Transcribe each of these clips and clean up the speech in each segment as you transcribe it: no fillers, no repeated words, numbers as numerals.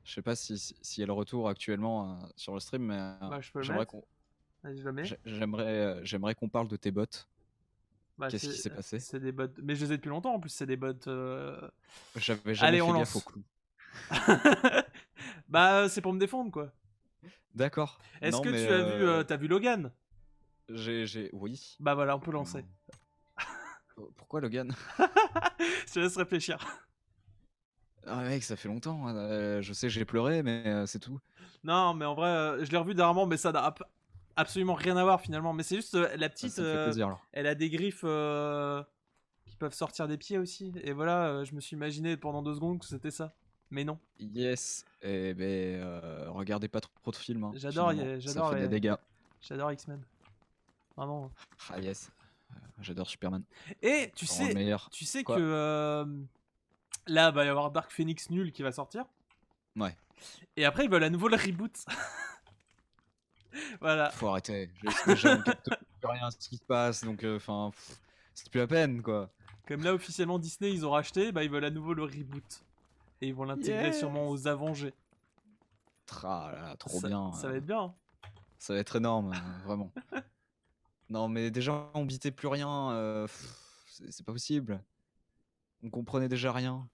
Je sais pas s'il y a le retour actuellement sur le stream, mais Bah, je peux le j'aimerais mettre. qu'on Vas-y, je le mets. j'aimerais qu'on parle de tes bots. Bah, Qu'est-ce qui s'est passé? c'est des bots. Mais je les ai depuis longtemps en plus, c'est des bots. J'avais jamais Allez, on fait gaffe au lance. clou. Bah, c'est pour me défendre quoi. D'accord. Est-ce Non, que mais tu as vu, t'as vu Logan? oui. Bah voilà, on peut lancer. Pourquoi Logan? Je te laisse réfléchir. Ah mec, ça fait longtemps. Je sais, j'ai pleuré, mais c'est tout. Non, mais en vrai, je l'ai revu dernièrement, mais ça n'a absolument rien à voir finalement. Mais c'est juste la Ah, petite, ça me fait plaisir alors. elle a des griffes qui peuvent sortir des pieds aussi. Et voilà, je me suis imaginé pendant 2 secondes que c'était ça. Mais non. Yes. Et ben, regardez pas trop de films, hein, J'adore, finalement. Ça fait des dégâts. j'adore X-Men. Vraiment. Ah yes. J'adore Superman. Et Vraiment le meilleur. tu sais Quoi? que là, va y avoir Dark Phoenix nul qui va sortir. Ouais. Et après, ils veulent à nouveau le reboot. Voilà. Faut arrêter. Déjà, on capte plus rien à ce qui se passe, donc enfin, c'est plus la peine, quoi. Comme là, officiellement, Disney, ils ont racheté, bah, ils veulent à nouveau le reboot. Et ils vont l'intégrer sûrement aux Avengers. Ah là, trop bien. Ça va être bien. Hein. Ça va être énorme, vraiment. Non, mais déjà, on bitait plus rien. C'est pas possible. On comprenait déjà rien.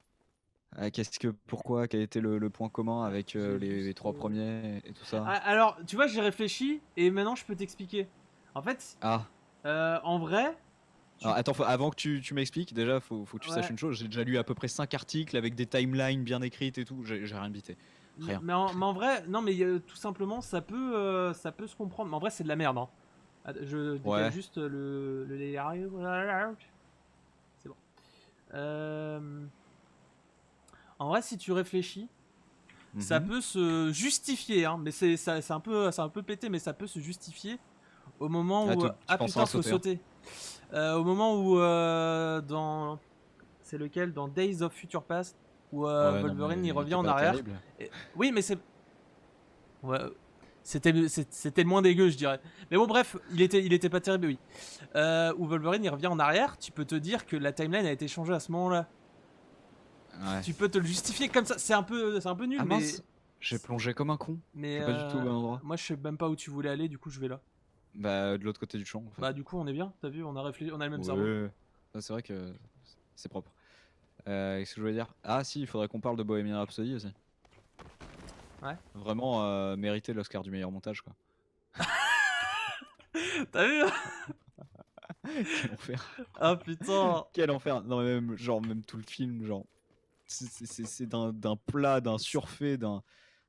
Pourquoi, quel était le point commun avec les 3 premiers et tout ça? Alors, tu vois, j'ai réfléchi et maintenant je peux t'expliquer. En fait, Ah, en vrai. alors, attends, avant que tu m'expliques, déjà, faut que tu saches Ouais. une chose. J'ai déjà lu à peu près 5 articles avec des timelines bien écrites et tout. J'ai rien bité. Rien. Mais en vrai, non, mais tout simplement, ça peut se comprendre. Mais en vrai, c'est de la merde. Hein. Je décale Ouais. juste le c'est bon. En vrai, si tu réfléchis, ça Mhm. peut se justifier. Hein, mais c'est un peu pété, mais ça peut se justifier au moment Ah, où. tu Ah penseras putain, à faut sauter. Hein. sauter. Au moment où dans. C'est lequel? Dans Days of Future Past, où Ouais, non, Wolverine mais il il revient était en pas arrière. terrible. Oui, mais c'est. Ouais, c'était le moins dégueu, je dirais. Mais bon, bref, il était pas terrible, oui. Où Wolverine il revient en arrière, tu peux te dire que la timeline a été changée à ce moment-là. Ouais. Tu peux te le justifier comme ça. C'est un peu nul, Ah mais. mince, j'ai plongé comme un con. Je suis pas du tout au bon endroit. Moi je sais même pas où tu voulais aller, du coup je vais là. Bah, de l'autre côté du champ, en fait. Bah du coup on est bien, t'as vu, on a réfléchi, on a le même cerveau. Ouais. Ah, c'est vrai que c'est propre. Qu'est-ce que je voulais dire? Ah si, il faudrait qu'on parle de Bohemian Rhapsody aussi. Ouais. Vraiment mériter l'Oscar du meilleur montage, quoi. T'as vu? Quel enfer. Ah putain. Quel enfer. Non, mais même, genre, même tout le film, genre, c'est d'un plat, d'un surfait,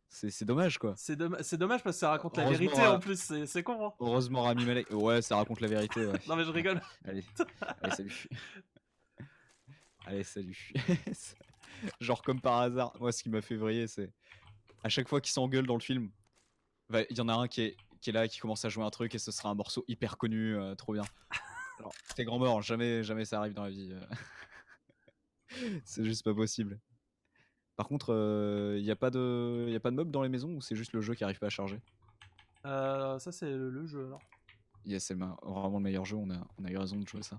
c'est dommage, quoi. C'est dommage parce que ça raconte la vérité Heureusement, en plus, c'est con. Hein. heureusement Rami Malek. Ouais, ça raconte la vérité, ouais. Non mais je rigole. Allez, allez, salut. Allez, salut. Genre, comme par hasard, moi, ce qui m'a fait vriller, c'est à chaque fois qu'ils s'engueulent dans le film, il y en a un qui est là, qui commence à jouer un truc et ce sera un morceau hyper connu, trop bien. Alors, t'es grand mort, jamais ça arrive dans la vie. C'est juste pas possible. Par contre, y a pas de meubles dans les maisons ou c'est juste le jeu qui arrive pas à charger? Ça c'est le jeu alors. Yes, c'est vraiment le meilleur jeu, on a eu raison de jouer ça.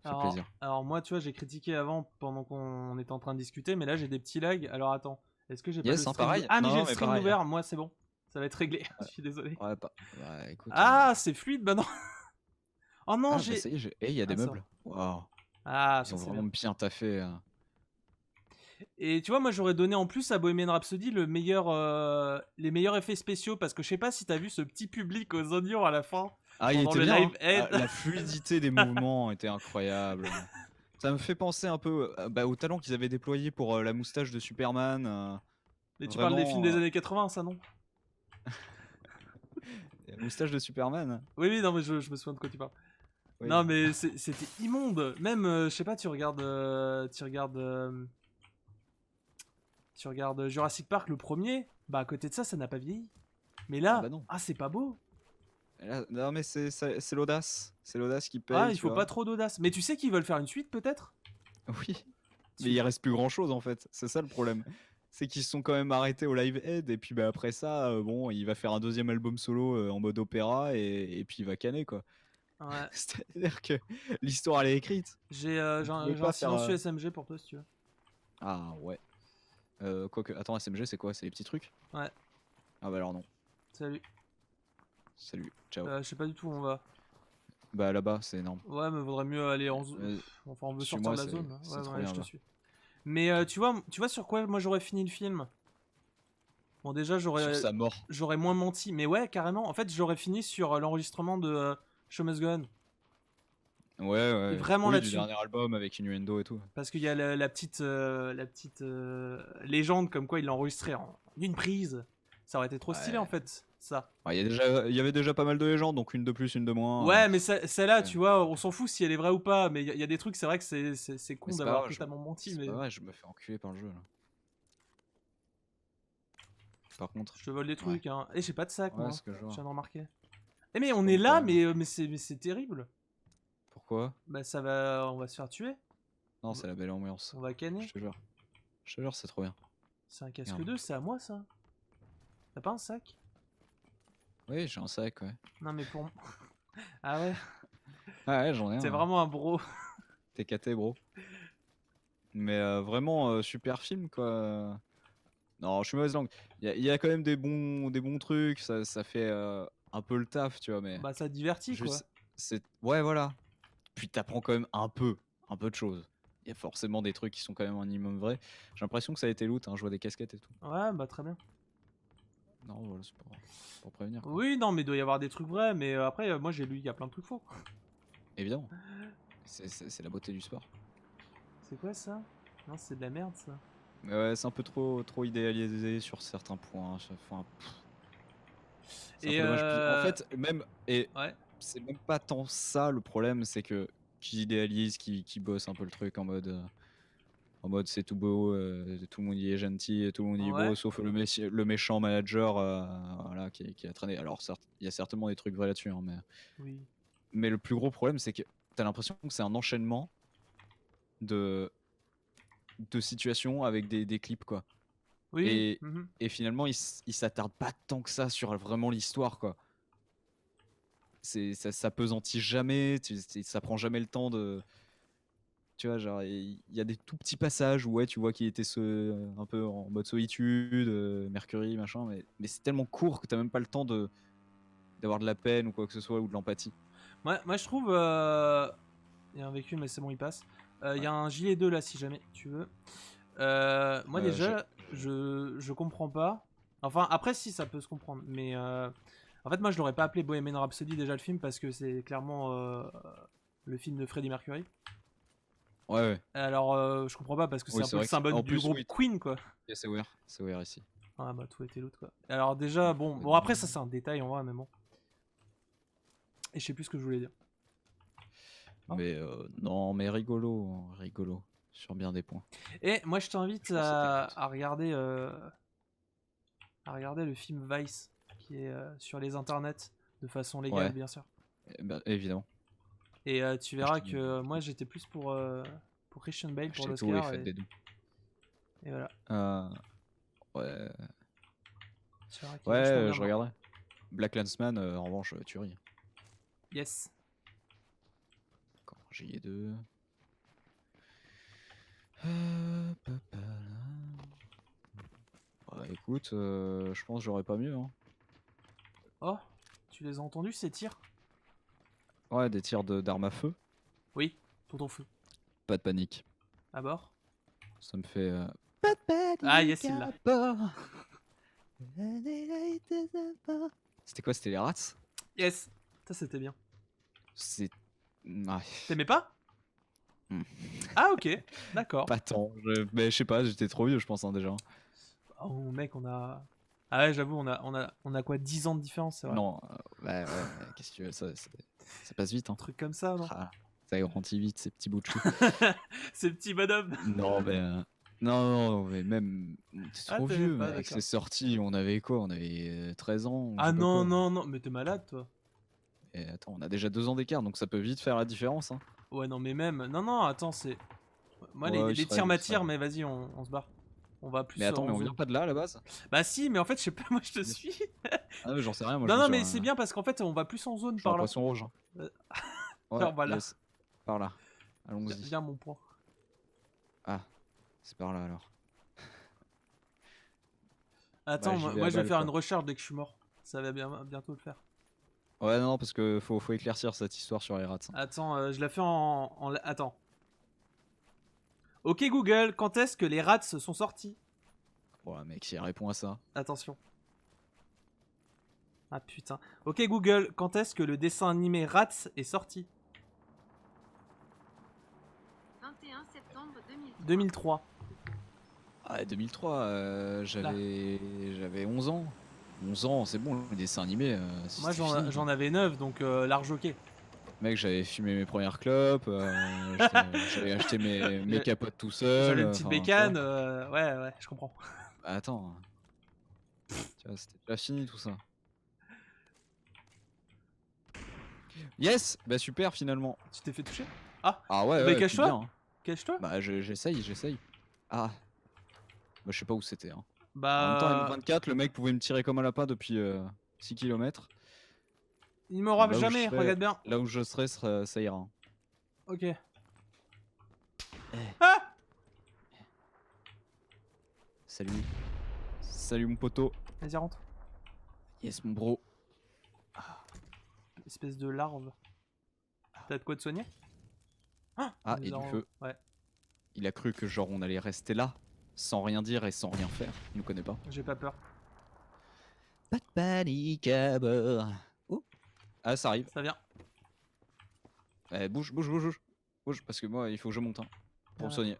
Ça fait plaisir. Alors moi tu vois j'ai critiqué avant pendant qu'on était en train de discuter, mais là j'ai des petits lags. Alors attends, est-ce que j'ai pas le Yes, hein, stream pareil. Ah mais Non, j'ai non, le mais stream pareil. ouvert, moi c'est bon. Ça va être réglé, Ouais, je suis désolé. ouais, bah, écoute. Ah c'est fluide maintenant. Oh non Ah, bah j'ai... ça y est, il y a des ça va. meubles. Waouh. Ah Ils ça ont c'est vraiment bien. bien taffé. Et tu vois, moi j'aurais donné en plus à Bohemian Rhapsody les meilleurs effets spéciaux parce que je sais pas si t'as vu ce petit public aux oignons à la fin Ah, il pendant était le bien, live hein. aid. La fluidité des mouvements était incroyable. Ça me fait penser un peu au talent qu'ils avaient déployé pour la moustache de Superman. Mais tu parles des films Vraiment, des années 80, ça non? la moustache de Superman. Oui, oui, non, mais je me souviens de quoi tu parles. Oui. Non, mais c'était immonde. Même, je sais pas, tu regardes Jurassic Park le premier, bah à côté de ça, ça n'a pas vieilli. Mais Ah là, bah non. c'est pas beau. Non mais c'est l'audace. C'est l'audace qui Ah, paye, il tu faut vois. pas trop d'audace. Mais tu sais qu'ils veulent faire une suite peut-être? Oui. Mais il reste plus grand chose en fait. C'est ça le problème. C'est qu'ils se sont quand même arrêtés au Live Aid et puis après ça, bon, il va faire un deuxième album solo en mode opéra et puis il va canner quoi. Ouais. C'est-à-dire que l'histoire elle est écrite. J'ai Vous pouvez un pas faire. silencieux SMG pour toi si tu veux. Ah ouais. Quoique, attends, SMG, c'est quoi? C'est les petits trucs? Ouais. Ah bah alors non. Salut. Salut, ciao. Je sais pas du tout où on va. Bah là-bas, c'est énorme. Ouais, mais vaudrait mieux aller en zone. Enfin, on veut sortir Suis-moi, de la zone. c'est Ouais, trop ouais, bien je te là. suis. Mais tu vois sur quoi moi j'aurais fini le film? Bon, déjà, Sur sa mort. j'aurais moins menti. Mais ouais, carrément. En fait, j'aurais fini sur l'enregistrement de Show Must Go On. Ouais, Et ouais. vraiment Oui, du là-dessus. dernier album avec Innuendo et tout. Parce qu'il y a la petite légende comme quoi il l'a enregistré en une prise. Ça aurait été trop stylé Ouais. en fait, ça. Il y avait déjà pas mal de légendes, donc une de plus, une de moins. Ouais, mais celle-là, Ouais. tu vois, on s'en fout si elle est vraie ou pas. Mais il y a des trucs, c'est vrai que c'est con Mais c'est pas d'avoir grave, totalement menti. c'est Mais pas vrai, je me fais enculer par le jeu là. Par contre, je te vole des ouais, trucs, hein. Et j'ai pas de sac, ouais, moi. c'est ce que je Je vois. viens de remarquer. Eh, mais on pas est mon là, problème. mais c'est terrible. Pourquoi? Bah, on va se faire tuer. Non, c'est la belle ambiance. On va canner. Je te jure. Je te jure, c'est trop bien. C'est un casque Merde. 2, c'est à moi ça. T'as pas un sac? Oui, j'ai un sac, ouais. Non, mais pour. Ah ouais, Ah ouais, j'en ai un. t'es Ouais. vraiment un bro. T'es caté, bro. Mais vraiment, super film, quoi. Non, je suis mauvaise langue. Il y a quand même des bons trucs, ça fait un peu le taf, tu vois, mais Bah, ça divertit quoi. juste, ouais, voilà. Puis t'apprends quand même un peu de choses. Il y a forcément des trucs qui sont quand même un minimum vrais. J'ai l'impression que ça a été loot, hein, je vois des casquettes et tout. Ouais, bah, très bien. Non, voilà, c'est pour prévenir, quoi. Oui, non, mais il doit y avoir des trucs vrais, mais après, moi j'ai lu, il y a plein de trucs faux. Évidemment, c'est la beauté du sport. C'est quoi ça? Non, c'est de la merde ça. Mais ouais, c'est un peu trop idéalisé sur certains points. Enfin, c'est un Et peu dommage. Puis en fait, ouais, c'est même pas tant ça le problème, c'est que qui idéalise, qui bosse un peu le truc en mode c'est tout beau, tout le monde y est gentil, et tout le monde y est beau, ouais, sauf le méchant manager voilà, qui a traîné. Alors certes, il y a certainement des trucs vrais là-dessus, hein, oui. mais le plus gros problème, c'est que t'as l'impression que c'est un enchaînement de, de situations avec des clips, quoi. Oui, Et, et finalement, il s'attarde pas tant que ça sur vraiment l'histoire, quoi. Ça s'appesantit jamais, ça prend jamais le temps de. Tu vois, genre, il y a des tout petits passages où ouais, tu vois qu'il était un peu en mode solitude, Mercury, machin, mais c'est tellement court que t'as même pas le temps d'avoir de la peine ou quoi que ce soit, ou de l'empathie. moi je trouve. Il y a un véhicule, mais c'est bon, il passe. Il y Ouais. a un gilet 2 là, si jamais tu veux. Moi déjà, je comprends pas. Enfin, après, si, ça peut se comprendre. Mais en fait, moi je l'aurais pas appelé Bohemian Rhapsody déjà le film parce que c'est clairement le film de Freddie Mercury. Ouais, ouais. Alors, je comprends pas parce que c'est Oui, un c'est peu le vrai que symbole en du plus, groupe oui, Queen quoi. c'est ouvert ici. Ah bah tout était l'autre quoi. Alors déjà, bon après ça c'est un détail en vrai, mais bon. Et je sais plus ce que je voulais dire. Oh. Mais non, mais rigolo, rigolo, sur bien des points. Et moi je t'invite Je pense que c'était cool. à regarder le film Vice qui est sur les internets de façon légale Ouais, bien sûr. évidemment. Et tu verras que moi j'étais plus pour Christian Bale pour Achetez tout et l'Oscar faites des dons. et voilà. Ouais, Tu verras qu'il est vachement bien je dedans. regarderai. Black Landsman, en revanche, tuerie. Yes. D'accord, j'y ai deux. Bah, écoute, je pense que j'aurais pas mieux. Hein. Oh, tu les as entendus ces tirs? Ouais, des tirs d'armes à feu. Oui, tonton feu. Pas de panique. À bord. Ça me fait. Pas de panique. Ah yes, il l'a. C'était quoi? C'était les rats? Yes. Ça c'était bien. C'est. Ouais. T'aimais pas? Ah ok, d'accord. Pas tant. Mais je sais pas, j'étais trop vieux, je pense, hein, déjà. Oh mec, on a... Ah ouais, j'avoue, on a quoi, 10 ans de différence, c'est vrai. Non, ouais, qu'est-ce que tu veux, ça passe vite, hein. Un truc comme ça, non? Ah, ça grandit vite, ces petits bouts de chou. Ces petits bonhommes. Non, mais. Non, mais même. C'est Ah, trop t'aimais vieux, pas, mec. d'accord. C'est sorti, on avait quoi? On avait 13 ans. ou je Ah sais pas non, quoi. non, non, mais t'es malade, toi. Et attends, on a déjà 2 ans d'écart, donc ça peut vite faire la différence, hein. Ouais, non, mais même... Non, non, attends, c'est... Moi, Ouais, les tirs m'attirent, mais vas-y, on se barre. On va plus Mais attends, mais en on vient zone. pas de là à la base? Bah si, mais en fait, je sais pas, moi je te suis. Ah ouais, j'en sais rien, moi Non, je non, suis mais c'est bien parce qu'en fait, on va plus en zone je suis en par là. poisson rouge. Hein. Ouais, Alors voilà, yes. Par là. Allons-y. viens mon point. Ah, c'est par là alors. Attends, j'y vais moi à je vais balle, faire quoi. une recharge dès que je suis mort. Ça va bientôt le faire. Ouais, non, parce que faut éclaircir cette histoire sur les rats. Hein. Attends, je la fais Attends. Ok Google, quand est-ce que les rats sont sortis? Ouais, mec, s'il répond à ça. Attention. Ah putain. Ok Google, quand est-ce que le dessin animé Rats est sorti? 21 septembre 2003. 2003. Ah, 2003, Là. j'avais 11 ans. 11 ans, c'est bon, les dessins animés, Moi c'était fini. j'en avais 9, donc large ok. Mec, j'avais fumé mes premières clopes, j'avais acheté mes capotes tout seul. J'avais une petite enfin, tu bécane, vois. ouais, je comprends. Bah, attends, tu vois, c'était pas fini tout ça. Yes, bah super finalement. Tu t'es fait toucher? Ah ouais, Bah, ouais, cache-toi. puis bien, hein. Cache-toi. Bah j'essaye. Ah, bah je sais pas où c'était. Hein. En Bah. même temps, M24, le mec pouvait me tirer comme un lapin depuis 6 km. Il m'aura Là où jamais, je serai- regarde bien. Là où je serai, ça ira. Hein. Ok. Eh. Ah! Salut. Salut mon poteau. Vas-y, rentre. Yes mon bro. Espèce de larve. T'as de quoi te soigner? Ah, il et nous du a- feu. Ouais, Il a cru que genre on allait rester là, sans rien dire et sans rien faire. Il nous connaît pas. j'ai pas peur. Pas de panique à bord. Oh. Ah, ça arrive. Ça vient. Bouge, parce que moi, il faut que je monte hein, pour me Ouais. soigner.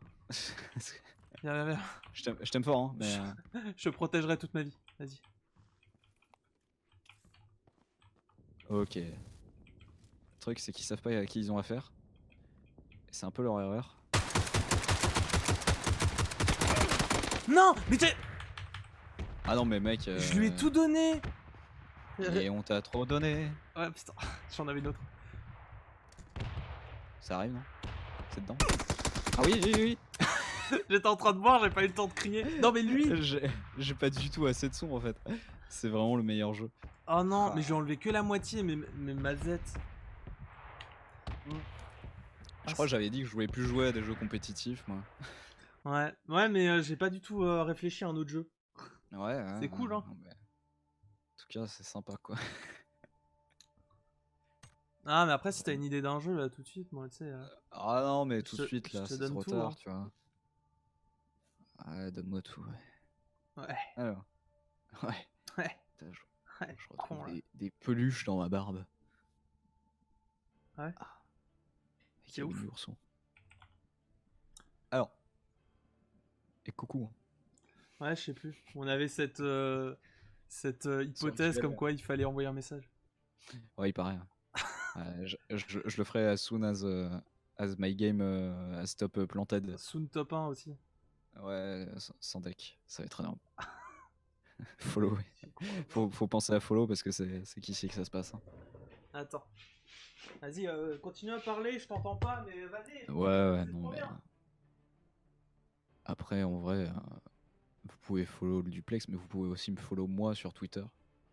Viens. Je t'aime fort, hein, mais... Je te protégerai toute ma vie. Vas-y. Ok. Le truc, c'est qu'ils savent pas à qui ils ont affaire. Et c'est un peu leur erreur. Non! Mais t'es. Ah non, mais mec... Je lui ai tout donné! Et on t'a trop donné. Ouais, putain, j'en avais une autre. Ça arrive, non? C'est dedans? Ah oui. J'étais en train de boire, j'ai pas eu le temps de crier. Non, mais lui! J'ai pas du tout assez de son, en fait. C'est vraiment le meilleur jeu. Oh non, Ah. mais j'ai enlevé que la moitié, mais mazette. Je crois que j'avais dit que je voulais plus jouer à des jeux compétitifs, moi. Ouais, mais j'ai pas du tout réfléchi à un autre jeu. Ouais, C'est cool, hein. non, mais... En tout cas, c'est sympa, quoi. Ah, mais après, si t'as une idée d'un jeu, là, tout de suite, moi, tu sais. Ah non, mais tout Je de te- suite, je là, te c'est donne trop tout, tard, hein. tu vois. Ouais, donne-moi tout, ouais. Ouais. Alors. Ouais. Ouais. Putain, Ouais, je retrouve con, là. des peluches dans ma barbe. Ouais. Ah. Avec C'est un ouf. mini ourson. Alors. Et coucou. Hein. Ouais, je sais plus. On avait cette hypothèse duel, comme ouais. quoi il fallait envoyer un message. Ouais, il paraît. Je le ferai as soon as my game has stop planted. Soon top 1 aussi. Ouais, sans deck. Ça va être énorme. Follow. Faut penser à follow parce que c'est qu'ici que ça se passe. Hein. Attends. Vas-y, continue à parler, je t'entends pas, mais vas-y. Ouais, c'est non, trop mais. bien. Après, en vrai, vous pouvez follow le duplex, mais vous pouvez aussi me follow moi sur Twitter.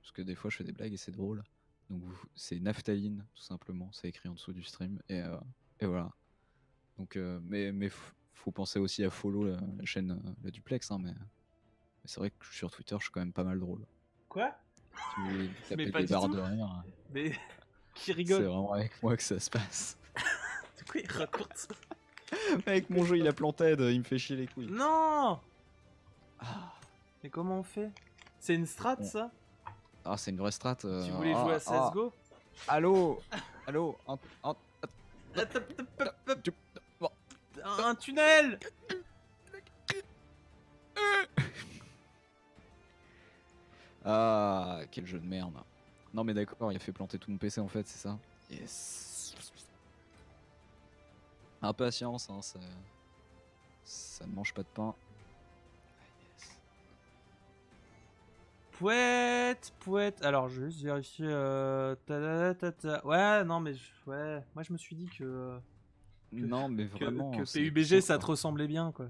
Parce que des fois, je fais des blagues et c'est drôle. Donc, c'est Naphtaline, tout simplement. C'est écrit en dessous du stream. Et voilà. Donc, mais faut penser aussi à follow la chaîne, la duplex. Hein, mais c'est vrai que sur Twitter, je suis quand même pas mal drôle. Quoi? Tu veux Mais taper pas des du barres tout. de rire. Mais qui C'est rigole? vraiment avec moi que ça se passe. De quoi il raconte? Avec mon jeu, il a planté, il me fait chier les couilles. Non! Ah, Mais comment on fait? C'est une strat Bon. ça? c'est une vraie strat. Tu voulais jouer à CSGO? Allô. Un tunnel! Ah, quel jeu de merde. Non mais d'accord, il a fait planter tout mon PC en fait, c'est ça. Yes. Impatience, hein, ça ne mange pas de pain. Yes. Pouette. Alors, je vais juste vérifier. Ouais, non, mais ouais. Moi, je me suis dit que Non mais vraiment. que c'est PUBG, pire, ça quoi. te ressemblait bien, quoi.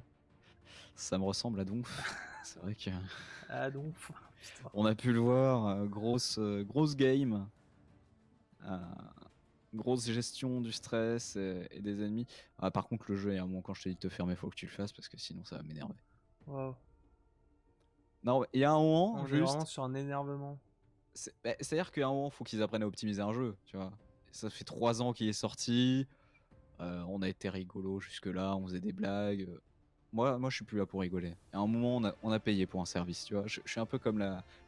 Ça me ressemble à donf. C'est vrai que Ah donc. Putain. on a pu le voir, grosse game. Grosse gestion du stress et des ennemis. Ah, par contre, le jeu est un moment quand je te dis de te fermer, faut que tu le fasses parce que sinon ça va m'énerver. Wow. Non, il y a un moment, On est juste. vraiment sur un énervement. C'est-à-dire qu'à un moment, faut qu'ils apprennent à optimiser un jeu, tu vois. Ça fait 3 ans qu'il est sorti. On a été rigolo jusque-là, on faisait des blagues. Moi, je suis plus là pour rigoler. À un moment, on a payé pour un service, tu vois. Je suis un peu comme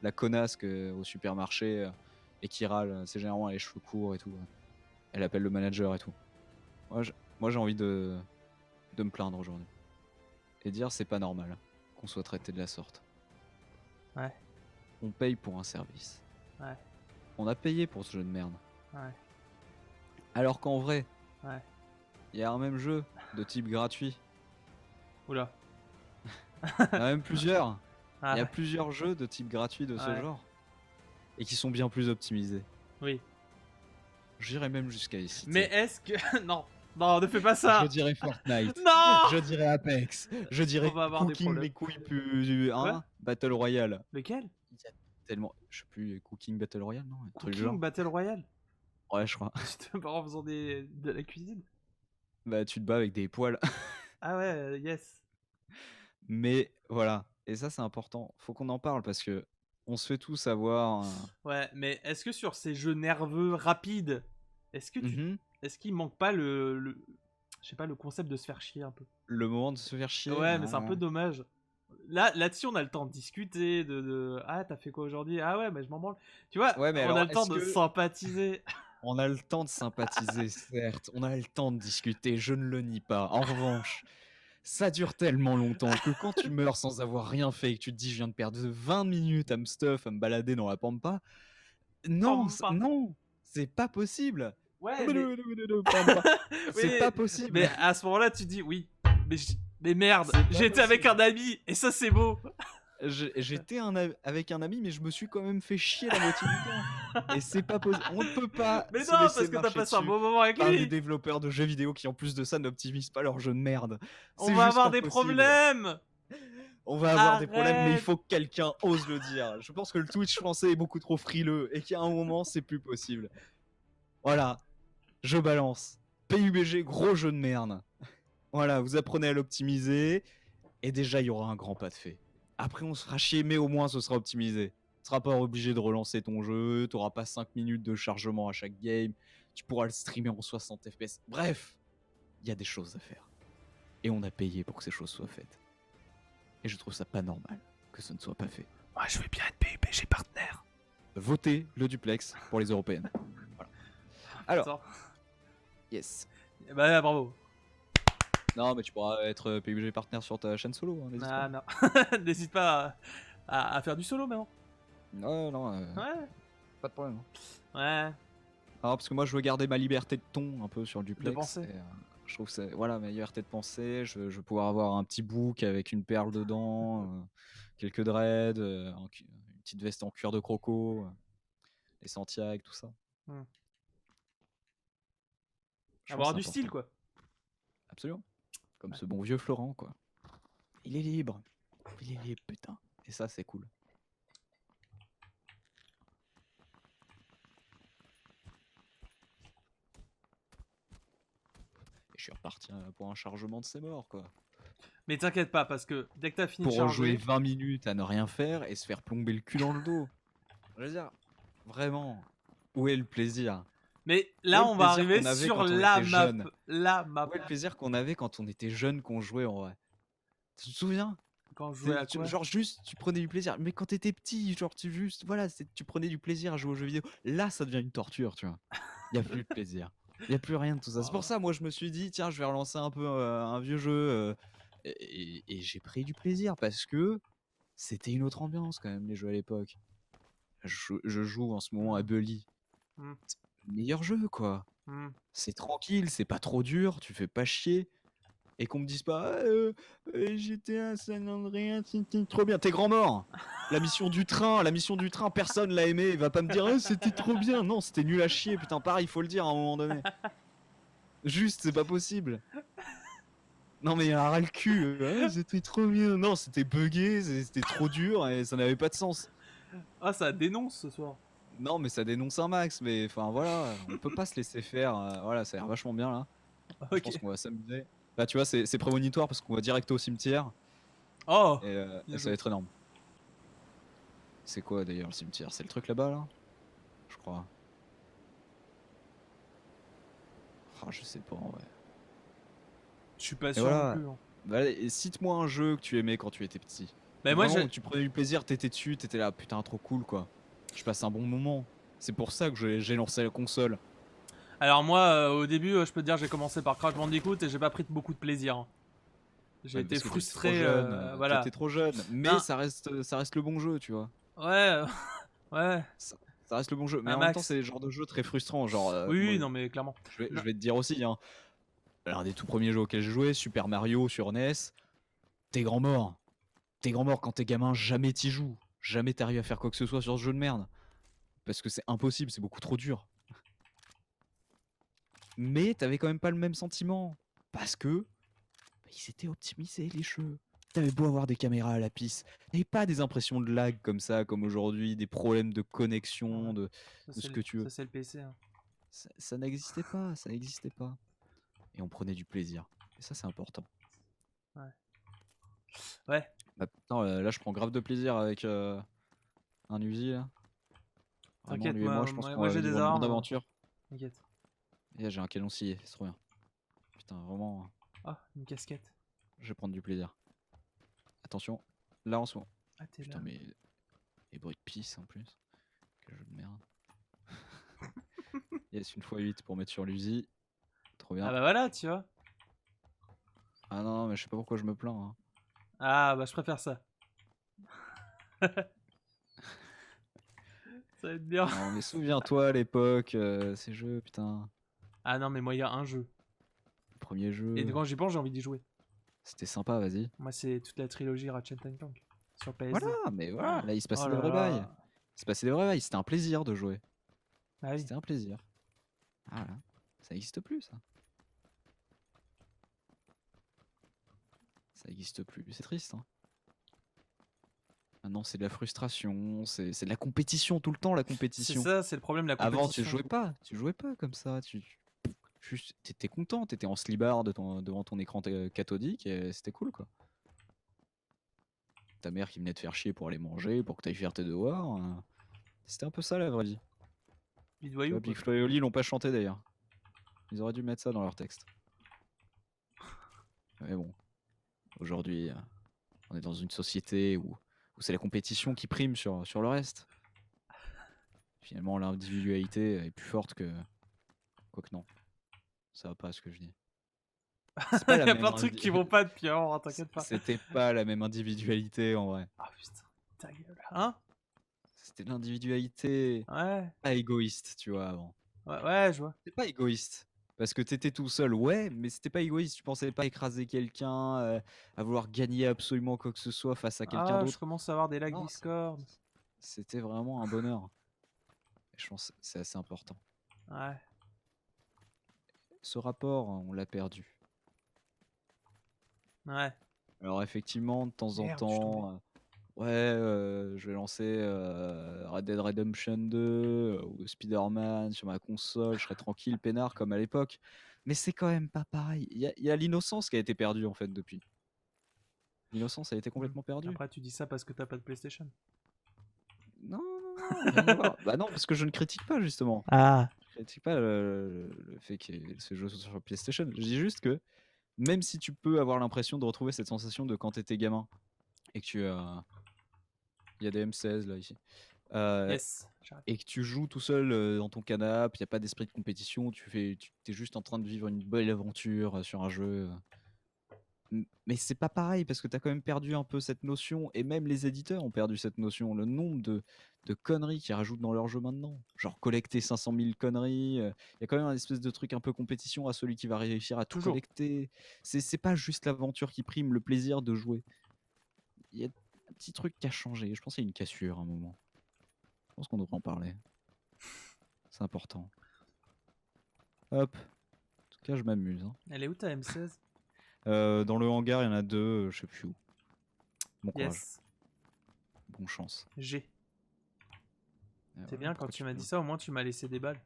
la connasse au supermarché et qui râle. C'est généralement elle a les cheveux courts et tout. Elle appelle le manager et tout. Moi, j'ai envie de me plaindre aujourd'hui. Et dire c'est pas normal qu'on soit traité de la sorte. Ouais. On paye pour un service. Ouais. On a payé pour ce jeu de merde. Ouais. Alors qu'en vrai, Ouais. il y a un même jeu de type gratuit. Oula. Il y en a même plusieurs. Ah, Il y a plusieurs jeux de type gratuit de ce Ouais. genre. Et qui sont bien plus optimisés. oui. J'irais même jusqu'à ici. Mais est-ce que. Non. Non, ne fais pas ça. Je dirais Fortnite. Non. Je dirais Apex. Je dirais On va avoir des Cooking problèmes. les couilles plus Quoi Battle Royale. Lequel? Il y a tellement. Je sais plus, Cooking Battle Royale, non un truc du Cooking genre. Battle Royale. Ouais, je crois. Tu te bats en faisant de la cuisine. Bah, tu te bats avec des poils. Ah ouais, yes. Mais voilà. Et ça, c'est important. Faut qu'on en parle parce que on se fait tous avoir. Ouais, mais est-ce que sur ces jeux nerveux rapides, est-ce que Mhm. est-ce qu'il manque pas je sais pas, le concept de se faire chier un peu? Le moment de se faire chier. Ouais, mais c'est un peu dommage. Là-dessus, on a le temps de discuter, ah, t'as fait quoi aujourd'hui? Ah ouais, mais je m'en branle. Tu vois, Ouais, mais on alors, a le temps est-ce de que- sympathiser. On a le temps de sympathiser, certes. On a le temps de discuter, je ne le nie pas. En revanche, ça dure tellement longtemps que quand tu meurs sans avoir rien fait et que tu te dis je viens de perdre 20 minutes à me stuff, à me balader dans la pampa, non, Pampa. non, c'est pas possible. Ouais, Pampa. C'est Oui, pas possible. mais à ce moment-là, tu dis oui, mais merde, C'est pas j'étais avec possible. un ami et ça c'est beau. J'étais avec un ami, mais je me suis quand même fait chier la moitié du temps. Et c'est pas possible. On ne peut pas Mais se non, laisser parce que t'as marcher passé un dessus bon moment avec par des lui. développeurs de jeux vidéo qui en plus de ça n'optimisent pas leurs jeux de merde. On C'est va juste avoir pas des possible. problèmes. On va avoir des problèmes, mais il Arrête. faut que quelqu'un ose le dire. Je pense que le Twitch français est beaucoup trop frileux et qu'à un moment c'est plus possible. Voilà, je balance. PUBG, gros jeu de merde. Voilà, vous apprenez à l'optimiser et déjà il y aura un grand pas de fait. Après on se fera chier, mais au moins ce sera optimisé. Tu seras pas obligé de relancer ton jeu, tu n'auras pas 5 minutes de chargement à chaque game, tu pourras le streamer en 60 FPS. Bref, il y a des choses à faire. Et on a payé pour que ces choses soient faites. Et je trouve ça pas normal que ce ne soit pas fait. Moi, je veux bien être PUBG partenaire. Votez le duplex pour les européennes. Voilà. Alors, Attends. yes. Bah bravo. Non, mais tu pourras être PUBG partenaire sur ta chaîne solo. Hein, n'hésite Ah pas. non. N'hésite pas à faire du solo maintenant. Non, non, Ouais. pas de problème. Ouais. Alors, parce que moi, je veux garder ma liberté de ton un peu sur le duplex. De penser. Et, je trouve que c'est voilà, ma liberté de penser. Je veux pouvoir avoir un petit book avec une perle dedans, quelques dreads, une petite veste en cuir de croco, les Santiago, tout ça. Hmm. Je Avoir pense que du c'est style important. quoi. Absolument. Comme ce bon vieux Florent, quoi. Il est libre. Il est libre, putain. Et ça, c'est cool. Et je suis reparti pour un chargement de ses morts, quoi. Mais t'inquiète pas parce que dès que t'as fini de Pour en jouer charger, 20 minutes à ne rien faire et se faire plomber le cul dans le dos. Je veux dire, vraiment, où est le plaisir? mais là Où est on le va plaisir arriver qu'on avait sur quand on la était map, jeune la map. Où est le plaisir qu'on avait quand on était jeune, qu'on jouait en vrai? Tu te souviens? Quand je jouais à quoi? Genre juste, tu prenais du plaisir. Mais quand t'étais petit, genre tu prenais du plaisir à jouer aux jeux vidéo. Là, ça devient une torture, tu vois. Il y a plus de plaisir. Il y a plus rien de tout ça. C'est pour ça, moi, je me suis dit, tiens, je vais relancer un peu un vieux jeu. Et j'ai pris du plaisir parce que c'était une autre ambiance quand même, les jeux à l'époque. Je joue en ce moment à Bully. Hmm. C'est le meilleur jeu, quoi. Hmm. C'est tranquille, c'est pas trop dur, tu fais pas chier. Et qu'on me dise pas GTA San Andreas, c'était trop bien. T'es grand mort. La mission du train, personne l'a aimé. Il va pas me dire c'était trop bien. Non, c'était nul à chier. Putain, pareil, il faut le dire à un moment donné. Juste, c'est pas possible. Non mais il a ras le cul. C'était trop bien. Non, c'était buggé, c'était trop dur et ça n'avait pas de sens. Ah ça dénonce ce soir. Non mais ça dénonce un max. Mais enfin voilà, on peut pas se laisser faire. Voilà, ça a l'air vachement bien là. Je Ok. pense qu'on va s'amuser. Là, tu vois, c'est prémonitoire parce qu'on va direct au cimetière Oh. et Bien ça joué. va être énorme. C'est quoi d'ailleurs le cimetière? C'est le truc là-bas là? Je crois. Ah, je sais pas en vrai. Je suis pas Et sûr non voilà. plus. Hein. Bah, et cite-moi un jeu que tu aimais quand tu étais petit. Bah, Ou moi, vraiment où tu prenais du plaisir, t'étais dessus, t'étais là, putain, trop cool quoi. Je passe un bon moment. C'est pour ça que j'ai lancé la console. Alors, moi, au début, je peux te dire, j'ai commencé par Crash Bandicoot et j'ai pas pris beaucoup de plaisir. Hein. J'ai Ouais, mais été parce que t'étais trop frustré, jeune. voilà. T'étais trop jeune. Mais Non, ça reste le bon jeu, tu vois. ouais, ouais, Ça, ça reste le bon jeu. Mais un en même temps, max. c'est le genre de jeu très frustrant. Genre, Oui, moi, oui, non, mais clairement. je Non. vais te dire aussi, hein. L'un des tout premiers jeux auxquels j'ai joué, Super Mario sur NES, t'es grand mort. T'es grand mort quand t'es gamin, jamais t'y joues. Jamais t'arrives à faire quoi que ce soit sur ce jeu de merde. Parce que c'est impossible, c'est beaucoup trop dur. Mais t'avais quand même pas le même sentiment. Parce que bah, ils étaient optimisés les jeux. T'avais beau avoir des caméras à la pisse, t'avais pas des impressions de lag comme ça, comme aujourd'hui, des problèmes de connexion, Ouais. de ce que tu veux. Ça, c'est le PC. Hein. Ça n'existait pas, ça n'existait pas. Et on prenait du plaisir. Et ça, c'est important. Ouais. Ouais, Bah, putain, là, je prends grave de plaisir avec un Uzi, là. Vraiment, t'inquiète, lui et moi, je pense qu'on moi va j'ai des vivre une grande armes. aventure. T'inquiète. Et là, j'ai un canon scié, c'est trop bien. Putain, vraiment, Ah, une casquette. je vais prendre du plaisir. Attention, là en ce moment. Ah, t'es là. Putain, mais les bruits de pisse en plus. Quel jeu de merde. Yes, une fois 8 pour mettre sur l'Uzi. Trop Ah, bien. bah voilà, tu vois. Ah non, mais je sais pas pourquoi je me plains. Hein. Ah, bah je préfère ça. Ça va être bien. Non, mais souviens-toi à l'époque, ces jeux, putain. Ah non, mais moi, il y a un jeu. Le premier Et jeu, quand j'y pense, j'ai envie d'y jouer. c'était sympa, vas-y. Moi, c'est toute la trilogie Ratchet Clank sur Voilà, PSD. mais voilà, là il se Oh passait des là vrais bails. là. Il se passait des vrais bails, c'était un plaisir de jouer. Ah oui. C'était un plaisir. Voilà, ça n'existe plus ça. Ça n'existe plus, c'est triste. Hein. Maintenant c'est de la frustration, c'est de la compétition tout le temps, la C'est compétition. ça, c'est le problème de la Avant compétition. tu jouais pas comme ça, juste t'étais content, t'étais en slibard devant ton écran cathodique et c'était cool quoi. Ta mère qui venait te faire chier pour aller manger, pour que t'ailles faire tes devoirs. C'était un peu ça la vraie vie. Vite Tu voyou, vois, quoi. Big Flo et Oli l'ont pas chanté d'ailleurs. Ils auraient dû mettre ça dans leur texte. Mais bon, aujourd'hui, on est dans une société où c'est la compétition qui prime sur le reste. Finalement, l'individualité est plus forte que. Quoique non, ça va pas ce que je dis. C'est pas Il la y a même plein de trucs qui vont pas depuis avant, hein, t'inquiète pas. C'était pas la même individualité en vrai. Ah putain, ta gueule. Hein? C'était l'individualité Ouais, pas égoïste, tu vois, avant. ouais, je vois. C'était pas égoïste. Parce que t'étais tout seul, ouais, mais c'était pas égoïste. Tu pensais pas écraser quelqu'un, à vouloir gagner absolument quoi que ce soit face à quelqu'un Ah, je d'autre. commence à avoir des lags Non, Discord. c'était vraiment un bonheur. Et je pense que c'est assez important. Ouais, Ce rapport, on l'a perdu. ouais. Alors effectivement, de temps en Merde, je suis tombé. temps, je vais lancer Red Dead Redemption 2 ou Spider-Man sur ma console, je serai tranquille, peinard comme à l'époque. Mais c'est quand même pas pareil. Il y a l'innocence qui a été perdue en fait depuis. L'innocence a été complètement perdue. Après, tu dis ça parce que t'as pas de PlayStation. Non, non, non, rien à voir. Bah non, parce que je ne critique pas justement. Ah. Je critique pas le fait que ce jeu soit sur PlayStation. Je dis juste que même si tu peux avoir l'impression de retrouver cette sensation de quand t'étais gamin et que tu il y a des M16 là ici. Yes, j'arrête. Et que tu joues tout seul dans ton canapé, il n'y a pas d'esprit de compétition, tu es juste en train de vivre une belle aventure sur un jeu. Mais c'est pas pareil parce que tu as quand même perdu un peu cette notion, et même les éditeurs ont perdu cette notion. Le nombre de conneries qu'ils rajoutent dans leur jeu maintenant, genre collecter 500 000 conneries, il y a quand même un espèce de truc un peu compétition à celui qui va réussir à tout Toujours. collecter. C'est pas juste l'aventure qui prime, le plaisir de jouer. Il y a un petit truc qui a changé, je pense qu'il y a une cassure à un moment. Je pense qu'on devrait en parler. C'est important. Hop. En tout cas, je m'amuse. Hein. Elle est où ta M16? Dans le hangar, il y en a deux, je sais plus où. Bon courage. Yes. Bonne chance. G. C'est Voilà, bien, quand pourquoi tu m'as peux- dit ça, au moins tu m'as laissé des balles.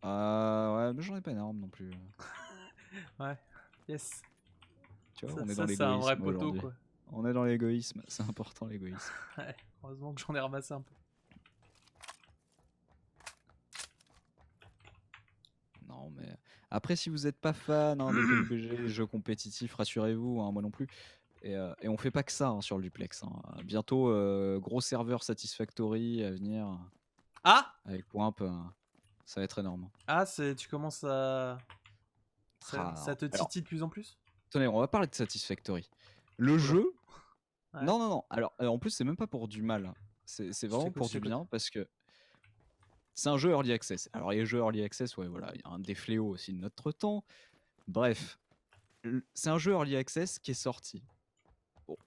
Ouais, mais j'en ai pas énorme non plus. Ouais. Yes. Tu vois, Ça, on est ça, dans c'est un vrai l'égoïsme poteau, aujourd'hui. quoi. On est dans l'égoïsme, c'est important l'égoïsme. Ouais, heureusement que j'en ai ramassé un peu. Non, mais après, si vous n'êtes pas fan hein, de PUBG, les jeux compétitifs, rassurez-vous, hein, moi non plus. Et on fait pas que ça hein, sur le duplex. Hein. Bientôt, gros serveur Satisfactory à venir Ah avec Wimp, ça va être énorme. Ah, tu commences à... Ça te Alors, titille de plus en plus? tenez, on va parler de Satisfactory. Le Oula. jeu. Ouais. Non, non, non. Alors, en plus, c'est même pas pour du mal. Hein. C'est vraiment pour du bien parce que c'est un jeu early access. Alors, les jeux early access, ouais, voilà, il y a un des fléaux aussi de notre temps. Bref, c'est un jeu early access qui est sorti. Bon.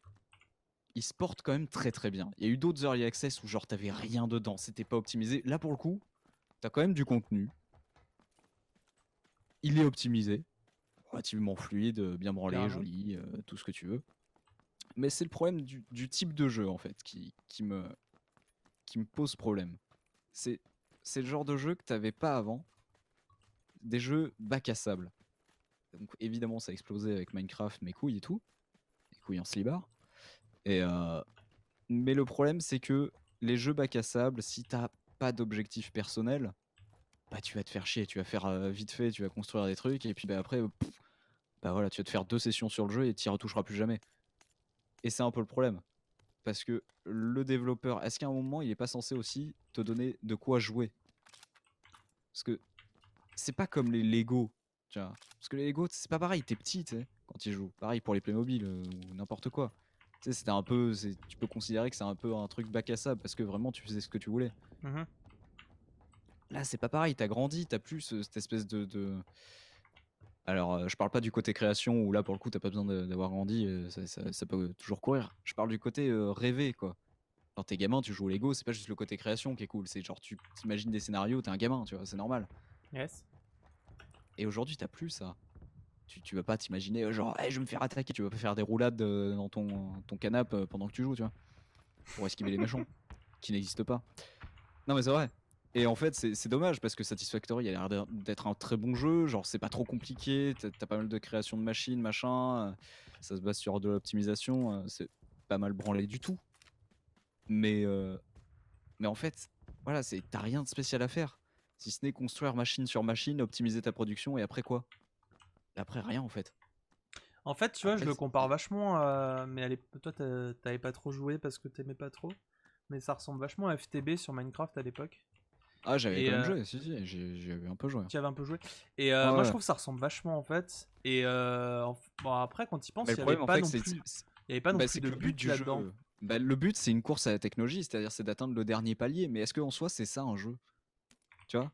Il se porte quand même très très bien. Il y a eu d'autres early access où genre t'avais rien dedans, c'était pas optimisé. Là pour le coup, t'as quand même du contenu. Il est optimisé, relativement fluide, bien branlé, Carrément. joli, tout ce que tu veux. Mais c'est le problème du type de jeu en fait qui me pose problème. C'est le genre de jeu que t'avais pas avant. Des jeux bac à sable. Donc évidemment ça a explosé avec Minecraft, mes couilles et tout. Les couilles en slibard. Mais le problème c'est que les jeux bac à sable, si t'as pas d'objectif personnel, bah tu vas te faire chier, tu vas faire vite fait, tu vas construire des trucs et puis bah après bah voilà, tu vas te faire 2 sessions sur le jeu et tu y retoucheras plus jamais. Et c'est un peu le problème parce que le développeur, est-ce qu'à un moment il est pas censé aussi te donner de quoi jouer? Parce que c'est pas comme les Lego, tu vois. Parce que les Lego, c'est pas pareil, t'es petit, tu sais, quand ils jouent. Pareil pour les Playmobil ou n'importe quoi. Tu sais, c'était un peu, tu peux considérer que c'est un peu un truc bac à sable parce que vraiment tu faisais ce que tu voulais. Mhm. Là, c'est pas pareil, t'as grandi, t'as plus cette espèce Alors, je parle pas du côté création où là, pour le coup, t'as pas besoin d'avoir grandi, ça peut toujours courir. Je parle du côté rêver, quoi. Quand t'es gamin, tu joues au Lego, c'est pas juste le côté création qui est cool, c'est genre tu t'imagines des scénarios, t'es un gamin, tu vois, c'est normal. Yes. Et aujourd'hui, t'as plus ça. Tu vas pas t'imaginer, genre, hey, je vais me faire attaquer, tu vas pas faire des roulades dans ton canapé pendant que tu joues, tu vois, pour esquiver les méchants, qui n'existent pas. Non, mais c'est vrai. Et en fait, c'est dommage parce que Satisfactory a l'air d'être un très bon jeu. Genre, c'est pas trop compliqué. T'as pas mal de création de machines, machin. Ça se base sur de l'optimisation. C'est pas mal branlé du tout. Mais en fait, voilà, t'as rien de spécial à faire. Si ce n'est construire machine sur machine, optimiser ta production et après quoi? Et après, rien en fait. En fait, tu vois, je Après, le compare vachement à... Mais toi, t'avais pas trop joué parce que t'aimais pas trop. Mais ça ressemble vachement à FTB sur Minecraft à l'époque. Ah, j'avais Et quand même joué, si, j'ai un peu joué. tu avais un peu joué. Et Ouais, moi, je ouais. trouve que ça ressemble vachement en fait. Et bon, après, quand tu y penses, Mais il le y avait problème, en pas fait, non plus... Il y avait pas non bah, plus c'est de que le but but du là-dedans. jeu, bah, le but c'est une course à la technologie, c'est-à-dire c'est d'atteindre le dernier palier. Mais est-ce qu'en soi c'est ça un jeu? Tu vois?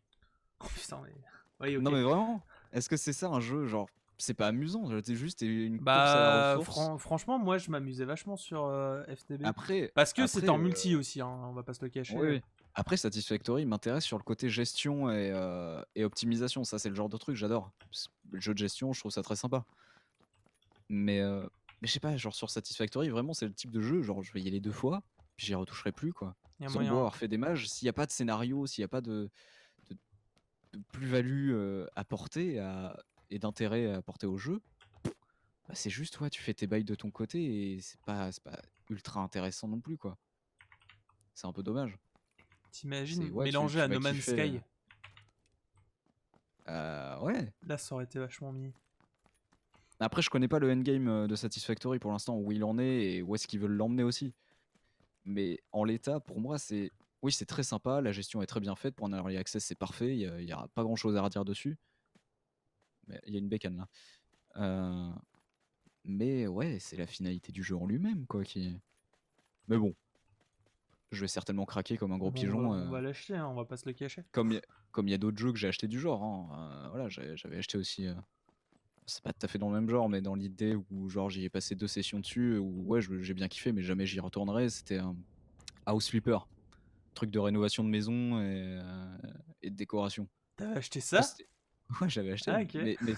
Oh putain, mais... Oui, ok. Non mais vraiment? Est-ce que c'est ça un jeu? Genre, c'est pas amusant, c'est juste une course à la Bah, ressource. franchement, moi, je m'amusais vachement sur FTB. Après, Parce que c'était après, en multi aussi, hein, on va pas se le cacher. oui, oui. Après Satisfactory m'intéresse sur le côté gestion et optimisation. Ça c'est le genre de truc que j'adore. Le jeu de gestion, je trouve ça très sympa. Mais je sais pas, genre sur Satisfactory, vraiment c'est le type de jeu, genre je vais y aller 2 fois, puis j'y retoucherai plus quoi. Il y a Ils ont beau moyen. avoir fait des mages, s'il n'y a pas de scénario, s'il n'y a pas de plus-value apportée et d'intérêt à apporter au jeu, bah c'est juste, ouais, tu fais tes bails de ton côté et c'est pas ultra intéressant non plus, quoi. C'est un peu dommage. T'imagines Ouais, mélanger tu à vas No Man's kiffer. Sky. Ouais. Là, ça aurait été vachement mis. Après, je connais pas le endgame de Satisfactory pour l'instant, où il en est et où est-ce qu'ils veulent l'emmener aussi. Mais en l'état, pour moi, oui, c'est très sympa. La gestion est très bien faite. Pour un early access, c'est parfait. Il y a pas grand chose à redire dessus. Mais il y a une bécane là. Mais ouais, c'est la finalité du jeu en lui-même, quoi. Mais bon, je vais certainement craquer comme un gros Bon, pigeon. on va l'acheter, hein, on va pas se le cacher. Comme il y a d'autres jeux que j'ai acheté du genre. Hein. Voilà, j'avais acheté aussi. C'est pas tout à fait dans le même genre, mais dans l'idée où genre j'y ai passé 2 sessions dessus, où ouais, j'ai bien kiffé, mais jamais j'y retournerai. C'était un House Flipper. Truc de rénovation de maison et de décoration. T'avais acheté Ouais, ça? ouais, j'avais acheté, Ah, ok. mais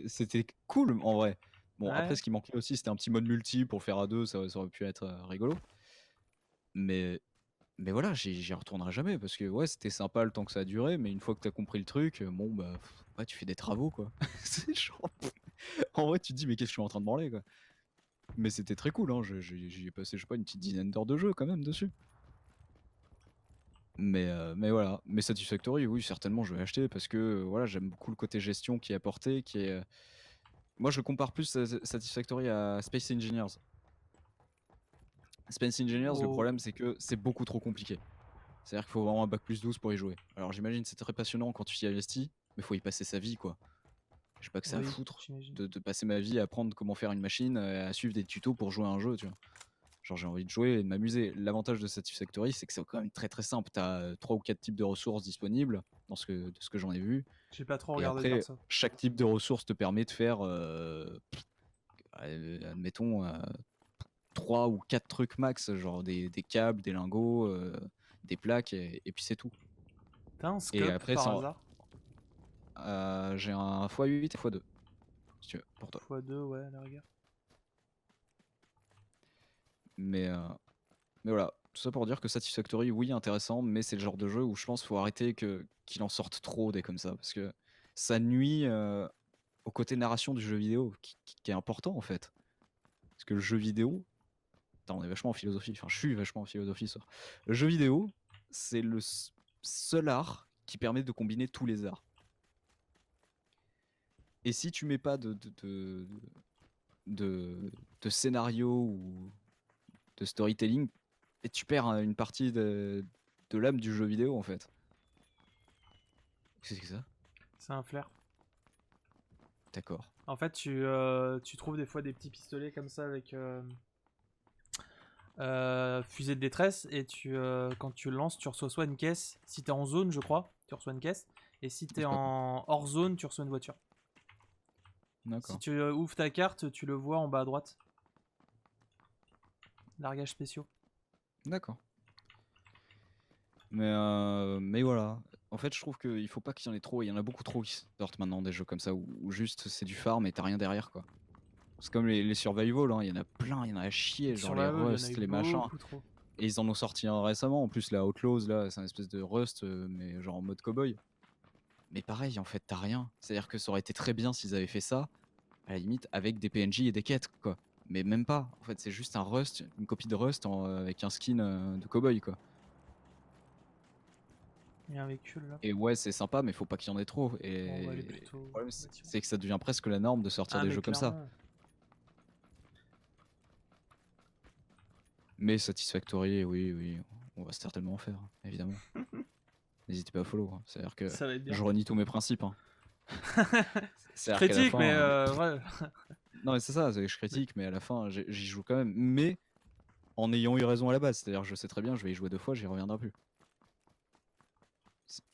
c'était cool en vrai. Bon, après, Ouais. ce qui manquait aussi, c'était un petit mode multi pour le faire à deux, ça aurait pu être rigolo. Mais, voilà, j'y retournerai jamais parce que ouais, c'était sympa le temps que ça a duré, mais une fois que t'as compris le truc, bon, bah, ouais, tu fais des travaux quoi. C'est genre, en vrai, tu te dis, mais qu'est-ce que je suis en train de branler quoi. Mais c'était très cool, hein. J'y ai passé, je sais pas, une petite dizaine d'heures de jeu quand même dessus. Mais voilà. Mais Satisfactory, oui, certainement, je vais acheter parce que voilà, j'aime beaucoup le côté gestion qui est apporté, qui est. Moi, je compare plus Satisfactory à Space Engineers. Space Engineers, le Oh, problème, c'est que c'est beaucoup trop compliqué. C'est-à-dire qu'il faut vraiment un bac+12 pour y jouer. Alors j'imagine c'est très passionnant quand tu t'y investis, mais faut y passer sa vie, quoi. J'ai pas que ça à oui, foutre j'imagine. de passer ma vie à apprendre comment faire une machine, à suivre des tutos pour jouer à un jeu, tu vois. Genre j'ai envie de jouer et de m'amuser. L'avantage de Satisfactory, c'est que c'est quand même très très simple. T'as 3 ou 4 types de ressources disponibles de ce que j'en ai vu. J'ai pas trop Et regardé faire après, ça. chaque type de ressource te permet de faire, admettons, 3 ou 4 trucs max, genre des câbles, des lingots, des plaques, et puis c'est tout. T'as un Et scope après, par hasard? j'ai un x8 et x2, si tu veux, pour toi. x2, ouais, à la rigueur. Mais, euh, mais voilà, tout ça pour dire que Satisfactory, oui, intéressant, mais c'est le genre de jeu où je pense qu'il faut arrêter qu'il en sorte trop des comme ça, parce que ça nuit au côté narration du jeu vidéo, qui est important en fait. Parce que le jeu vidéo, putain, on est vachement en philosophie, enfin je suis vachement en philosophie ce soir. Le jeu vidéo, c'est le seul art qui permet de combiner tous les arts. Et si tu mets pas de scénario ou de storytelling, et tu perds une partie de l'âme du jeu vidéo en fait. Qu'est-ce que c'est que ça? C'est un flair. D'accord. En fait, tu trouves des fois des petits pistolets comme ça avec fusée de détresse et quand tu le lances, tu reçois soit une caisse. Si t'es en zone, je crois, tu reçois une caisse. Et si t'es C'est pas con. en hors zone, tu reçois une voiture. Si D'accord. tu ouvres ta carte, tu le vois en bas à droite. Largage spéciaux. D'accord. Mais voilà. En fait, je trouve qu'il faut pas qu'il y en ait trop. Il y en a beaucoup trop qui sortent maintenant, des jeux comme ça où juste c'est du farm et t'as rien derrière, quoi. C'est comme les survival, hein. Il y en a plein, il y en a à chier, genre les Survival, il y en a Rust, eu les machins. beaucoup trop. Et ils en ont sorti un récemment. En plus, la Outlaws, là, c'est un espèce de Rust, mais genre en mode cowboy. Mais pareil, en fait, t'as rien. C'est-à-dire que ça aurait été très bien s'ils avaient fait ça, à la limite, avec des PNJ et des quêtes, quoi. Mais même pas. En fait, c'est juste un Rust, une copie de Rust avec un skin de cowboy, quoi. Il y a un véhicule là. Et ouais, c'est sympa, mais faut pas qu'il y en ait trop. Bon, on va aller Et plutôt. le problème, bâtiment. c'est que ça devient presque la norme de sortir Ah, des mais jeux comme ça. clairement. Mais Satisfactory, oui, oui, on va certainement en faire, évidemment. N'hésitez pas à follow, hein. C'est-à-dire que Ça va être bien. je renie tous mes principes, hein. Je C'est-à-dire qu'à la critique, fin, mais ouais. non, mais c'est ça, je critique, mais à la fin, j'y joue quand même. Mais en ayant eu raison à la base, c'est-à-dire je sais très bien, je vais y jouer 2 fois, j'y reviendrai plus.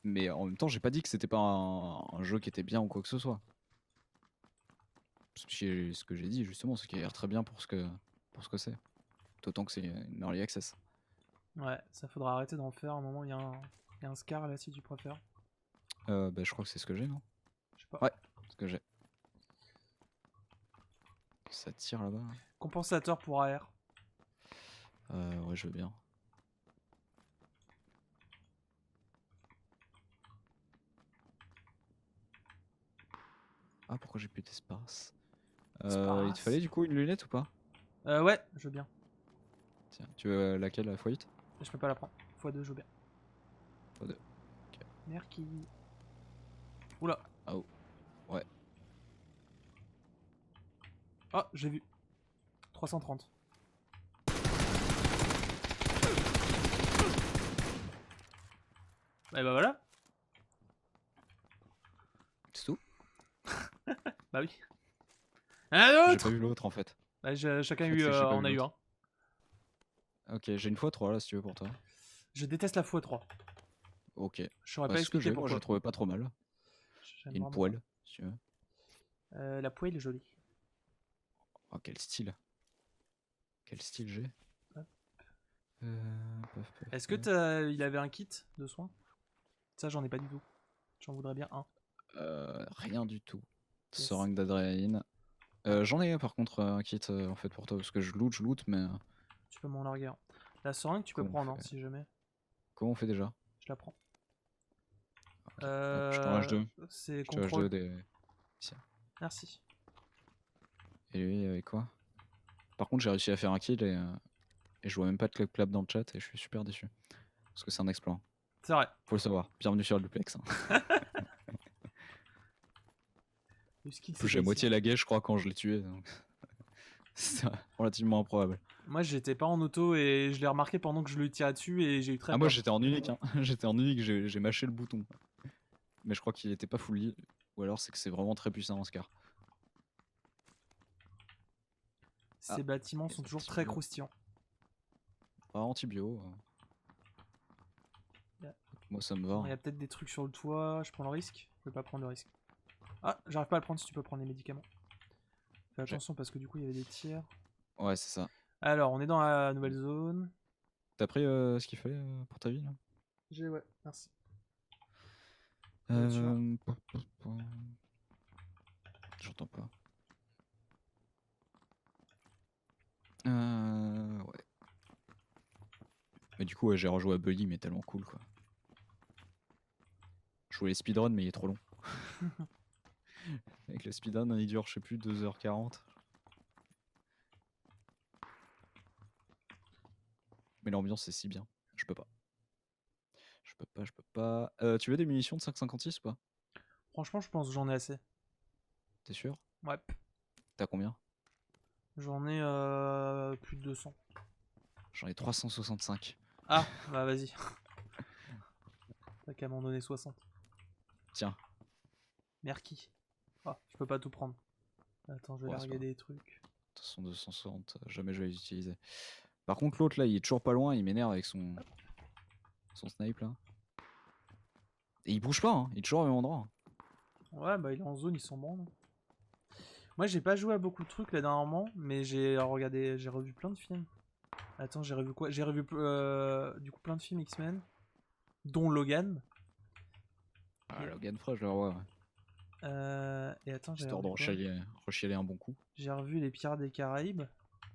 Mais en même temps, j'ai pas dit que c'était pas un jeu qui était bien ou quoi que ce soit. Ce que j'ai dit justement, c'est qu'il a l'air très bien pour ce que c'est. D'autant que c'est une early access. Ouais, ça faudra arrêter d'en faire. À un moment, il y a un Scar là si tu préfères. Bah, je crois que c'est ce que j'ai, non? Je sais pas. Ouais, ce que j'ai. Ça tire là-bas. Compensateur pour AR. Ouais, je veux bien. Ah, pourquoi j'ai plus d'espace? Il te fallait du coup une lunette ou pas? Ouais, je veux bien. Tiens, tu veux laquelle, la x8? Je peux pas la prendre. x2, je veux bien. x2. Merci. Oula. Ah oh. Ouais. Ah, j'ai vu. 330. Bah voilà. C'est tout? Bah oui. Un J'ai autre. pas vu l'autre en fait. Bah, chacun En a fait, eu, c'est que j'ai pas en vu a eu un. l'autre. Ok, j'ai une x3 là si tu veux pour toi. Je déteste la x3. Ok. Je saurais Bah, pas c'est ce que expliquer j'ai, moi pourquoi. j'ai trouvé pas trop mal. J'aime Et une vraiment poêle, si tu veux. pas. La poêle est jolie. Oh, quel style. Quel style j'ai. Hop. Paf, Est-ce que paf. il avait un kit de soins? Ça, j'en ai pas du tout. J'en voudrais bien un. Rien du tout. Yes. Seringue d'adrénaline. J'en ai par contre un kit en fait pour toi parce que je loot mais. Tu peux m'en larguer un. La seringue, tu peux Comment on prendre, hein, fait si jamais. Comment on fait déjà? Je la prends. Ok. Hop, je t'en H2. C'est Je te H2 contrôle. des. Ici. Merci. Et lui avec quoi? Par contre, j'ai réussi à faire un kill et je vois même pas de clap dans le chat et je suis super déçu. Parce que c'est un exploit. C'est vrai. Faut le savoir. Bienvenue sur le duplex. Hein. Le skill, En plus, c'est j'ai pas ici. moitié lagué, je crois, quand je l'ai tué. Donc... c'est relativement improbable. Moi, j'étais pas en auto et je l'ai remarqué pendant que je lui tirais dessus et j'ai eu très Ah, peur. moi j'étais en unique. Hein. J'étais en unique, j'ai mâché le bouton. Mais je crois qu'il était pas fully. Ou alors c'est que c'est vraiment très puissant en Scar. Ces bâtiments les sont toujours très antibio. croustillants. Ah, antibio. Yeah. Moi ça me Il y va. a peut-être des trucs sur le toit, je prends le risque. Je peux pas prendre le risque. Ah, j'arrive pas à le prendre si tu peux prendre les médicaments. Fais attention parce que du coup il y avait des tirs. Ouais, c'est ça. Alors, on est dans la nouvelle zone. T'as pris ce qu'il fallait pour ta vie là J'ai, ouais, merci. Voiture. J'entends pas. Ouais. Mais du coup, ouais, j'ai rejoué à Bully, mais tellement cool quoi. Je voulais speedrun, mais il est trop long. Avec le speedrun, il dure, je sais plus, 2h40. Mais l'ambiance est si bien. Je peux pas. Je peux pas. Tu veux des munitions de 5,56 ou pas? Franchement, je pense que j'en ai assez. T'es sûr? Ouais. T'as combien? J'en ai plus de 200. J'en ai 365. Ah, bah vas-y. T'as qu'à m'en donner 60. Tiens. Merci. Ah, je peux pas tout prendre. Attends, je vais Ouais, c'est larguer pas des trucs. 260, jamais je vais les utiliser. Par contre, l'autre là, il est toujours pas loin, il m'énerve avec son snipe là. Et il bouge pas, hein. Il est toujours au même endroit. Ouais, bah il est en zone, ils sont bons. Moi, j'ai pas joué à beaucoup de trucs là dernièrement, mais j'ai regardé, j'ai revu plein de films. Attends, j'ai revu quoi? J'ai revu du coup plein de films X-Men, dont Logan. Ah, Et- Logan Fresh, je le revois, ouais. Et attends, j'ai Histoire de revu quoi? rechialer un bon coup. J'ai revu Les Pirates des Caraïbes.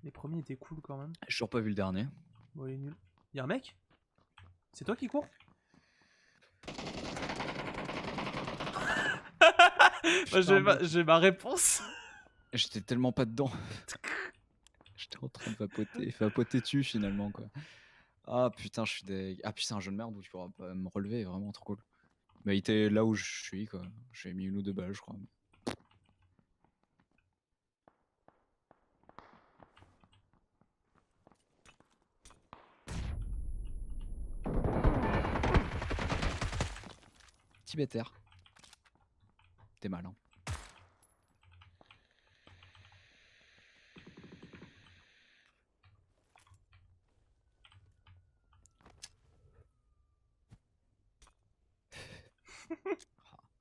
Les premiers étaient cool quand même. J'ai toujours pas vu le dernier. Bon, il est nul. Y'a un mec? C'est toi qui cours? Bah, j'ai ma réponse. J'étais tellement pas dedans. J'étais en train de vapoter dessus finalement quoi. Ah putain, je suis des. Ah putain, un jeu de merde où tu pourras pas me relever, vraiment trop cool. Mais il était là où je suis quoi. J'ai mis 1 ou 2 balles, je crois. Tibétaire. T'es malin.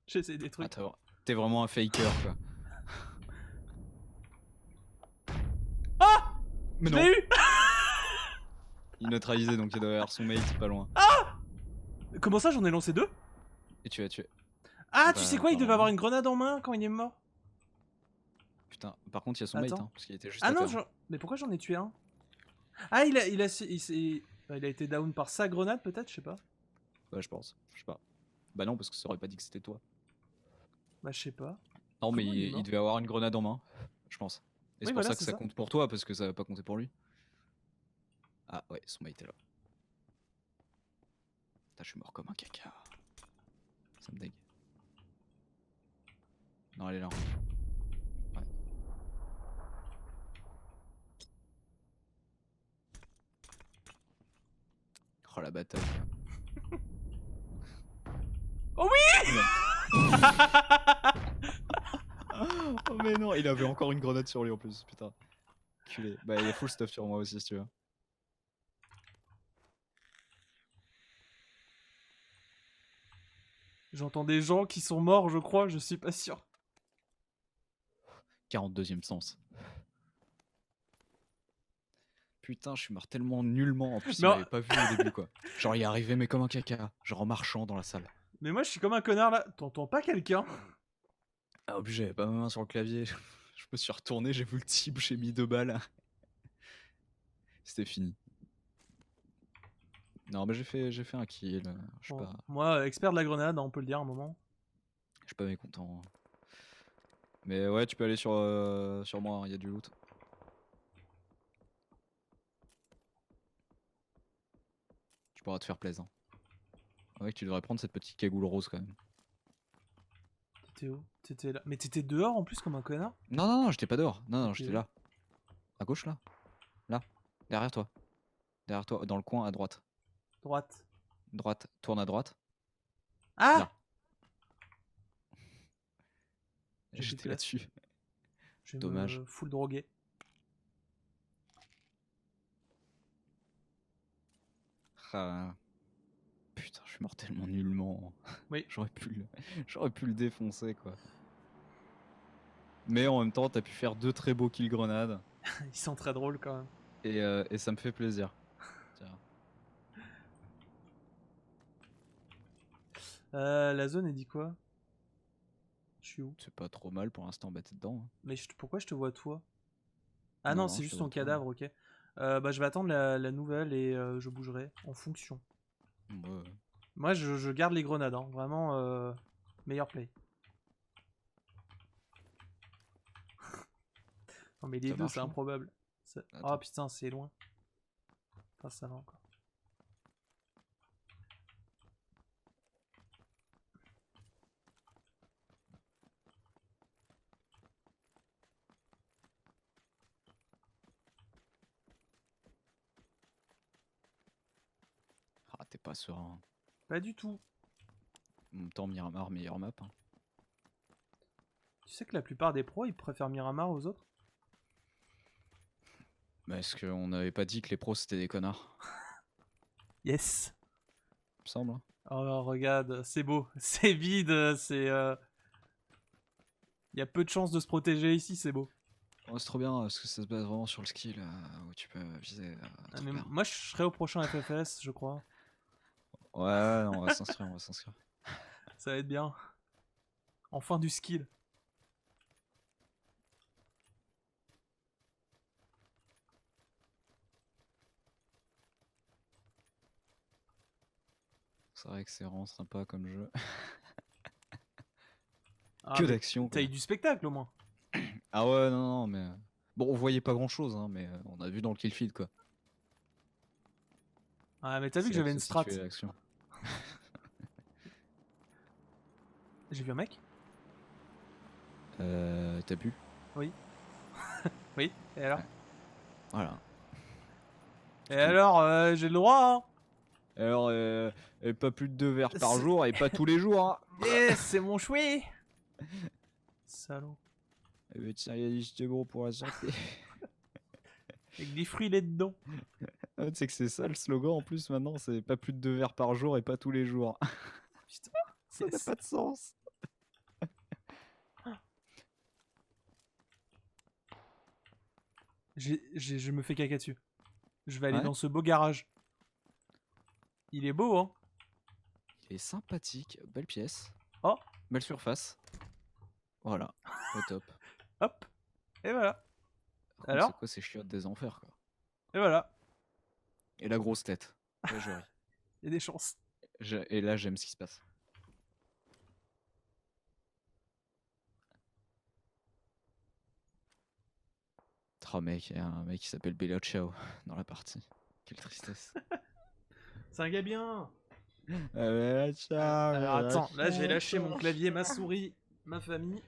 J'essaie des trucs. Ah, t'es vraiment un faker quoi. Ah! Mais Je non. l'ai eu! Il neutralisé donc il doit y avoir son mate pas loin. Comment ça, j'en ai lancé 2? Et tu as tué. Ah, Bah, tu sais quoi, il devait apparemment. avoir une grenade en main quand il est mort. Putain, par contre il y a son mate Attends. hein, parce qu'il était juste Ah à non, terre. mais pourquoi j'en ai tué un? Ah, il a été down par sa grenade peut-être, je sais pas. Ouais, je pense. Je sais pas. Bah non, parce que ça aurait pas dit que c'était toi. Bah je sais pas. Non, mais Comment il est il mort devait avoir une grenade en main, je pense. Et Oui, c'est pour voilà, ça que c'est ça ça. compte pour toi, parce que ça va pas compter pour lui. Ah ouais, son mate est là. Putain, je suis mort comme un caca. Ça me dégue. Non, elle est là. Ouais. Oh la bataille. Oh oui! Oh mais non, il avait encore une grenade sur lui en plus, putain. Culé. Bah il y a full stuff sur moi aussi si tu veux. J'entends des gens qui sont morts, je crois, je suis pas sûr. 42ème sens. Putain, je suis mort tellement nullement. En plus, il Non. m'avait pas vu au début quoi. Genre, il est arrivé, mais comme un caca. Genre en marchant dans la salle. Mais moi je suis comme un connard là. T'entends pas quelqu'un? Ah, en plus, j'avais pas ma main sur le clavier. Je me suis retourné, j'ai vu le type, j'ai mis 2 balles. C'était fini. Non, mais j'ai fait un kill. Je suis Bon, pas, moi, expert de la grenade, hein, on peut le dire à un moment. je suis pas mécontent. Mais ouais, tu peux aller sur moi, il y a du loot. pourras te faire plaisir. Ouais, tu devrais prendre cette petite cagoule rose quand même. T'étais où? T'étais là. Mais t'étais dehors en plus comme un connard? Non, non, non, j'étais pas dehors. Non, non, T'étais j'étais où? là. À gauche, là. Là. Derrière toi. Derrière toi, dans le coin à droite. Droite. Droite. Tourne à droite. Ah! Là. J'ai plus de J'étais place. là-dessus. Je vais Dommage. me full droguer. Ah, putain, je suis mort tellement nullement. Oui. J'aurais pu le défoncer, quoi. Mais en même temps, t'as pu faire 2 très beaux kills grenades. Ils sont très drôles quand même. Et ça me fait plaisir. Tiens. La zone, elle dit quoi? Je suis où? C'est pas trop mal pour l'instant, bah t'es dedans. Hein. Mais pourquoi je te vois toi? Ah Non, non, non, c'est je te juste vois ton toi. cadavre, ok. Bah je vais attendre la nouvelle et je bougerai en fonction. Ouais. Moi je garde les grenades, hein. Vraiment meilleur play. Non mais les Ça deux marche, c'est là improbable. Oh Attends. putain c'est loin. Enfin ça va encore. Ah, t'es pas serein. Pas du tout. En même temps, Miramar, meilleure map. Hein. Tu sais que la plupart des pros ils préfèrent Miramar aux autres? Mais est-ce qu'on n'avait pas dit que les pros c'était des connards? Yes. Il me semble. Hein. Oh regarde, c'est beau. C'est vide, c'est... Il y a peu de chances de se protéger ici, c'est beau. Ouais, c'est trop bien parce que ça se base vraiment sur le skill où tu peux viser. Ah, Trop mais bien. moi je serai au prochain FFS je crois. Ouais, non, on va s'inscrire, on va s'inscrire. Ça va être bien. Enfin du skill. C'est vrai que c'est vraiment sympa comme jeu. Ah, Que mais d'action t'as quoi. eu du spectacle au moins. Ah ouais, non, non, mais. Bon, on voyait pas grand chose, hein, mais on a vu dans le kill feed quoi. Ah mais t'as vu C'est que là j'avais que une se strat. situait l'action. J'ai vu un mec? T'as bu? Oui. Oui, et alors? Ouais. Voilà. Et alors, j'ai le droit, hein? Alors, pas plus de 2 verres par C'est- jour et pas tous les jours, hein. Eh, c'est mon chouet! Salaud. Eh ben, tiens, il y a des c'est bon pour la santé. Avec des fruits là-dedans. Ah, tu sais que c'est ça le slogan en plus maintenant, c'est pas plus de 2 verres par jour et pas tous les jours. Putain. Ça n'a Yes. pas de sens. Je me fais caca dessus. Je vais aller Ouais. dans ce beau garage. Il est beau, hein? Il est sympathique, belle pièce. Oh. Belle surface. Voilà, au top. Hop. Et voilà. Par contre, Alors? c'est quoi ces chiottes des enfers quoi. Et voilà. Et la grosse tête. Là, je ris. Il y a des chances. Et là, j'aime ce qui se passe. Oh mec, il y a un mec qui s'appelle Bella Ciao dans la partie. Quelle tristesse. C'est un gars bien. Bella Ciao. Alors Bella attends, là j'ai Ciao. lâché mon clavier, ma souris, ma famille.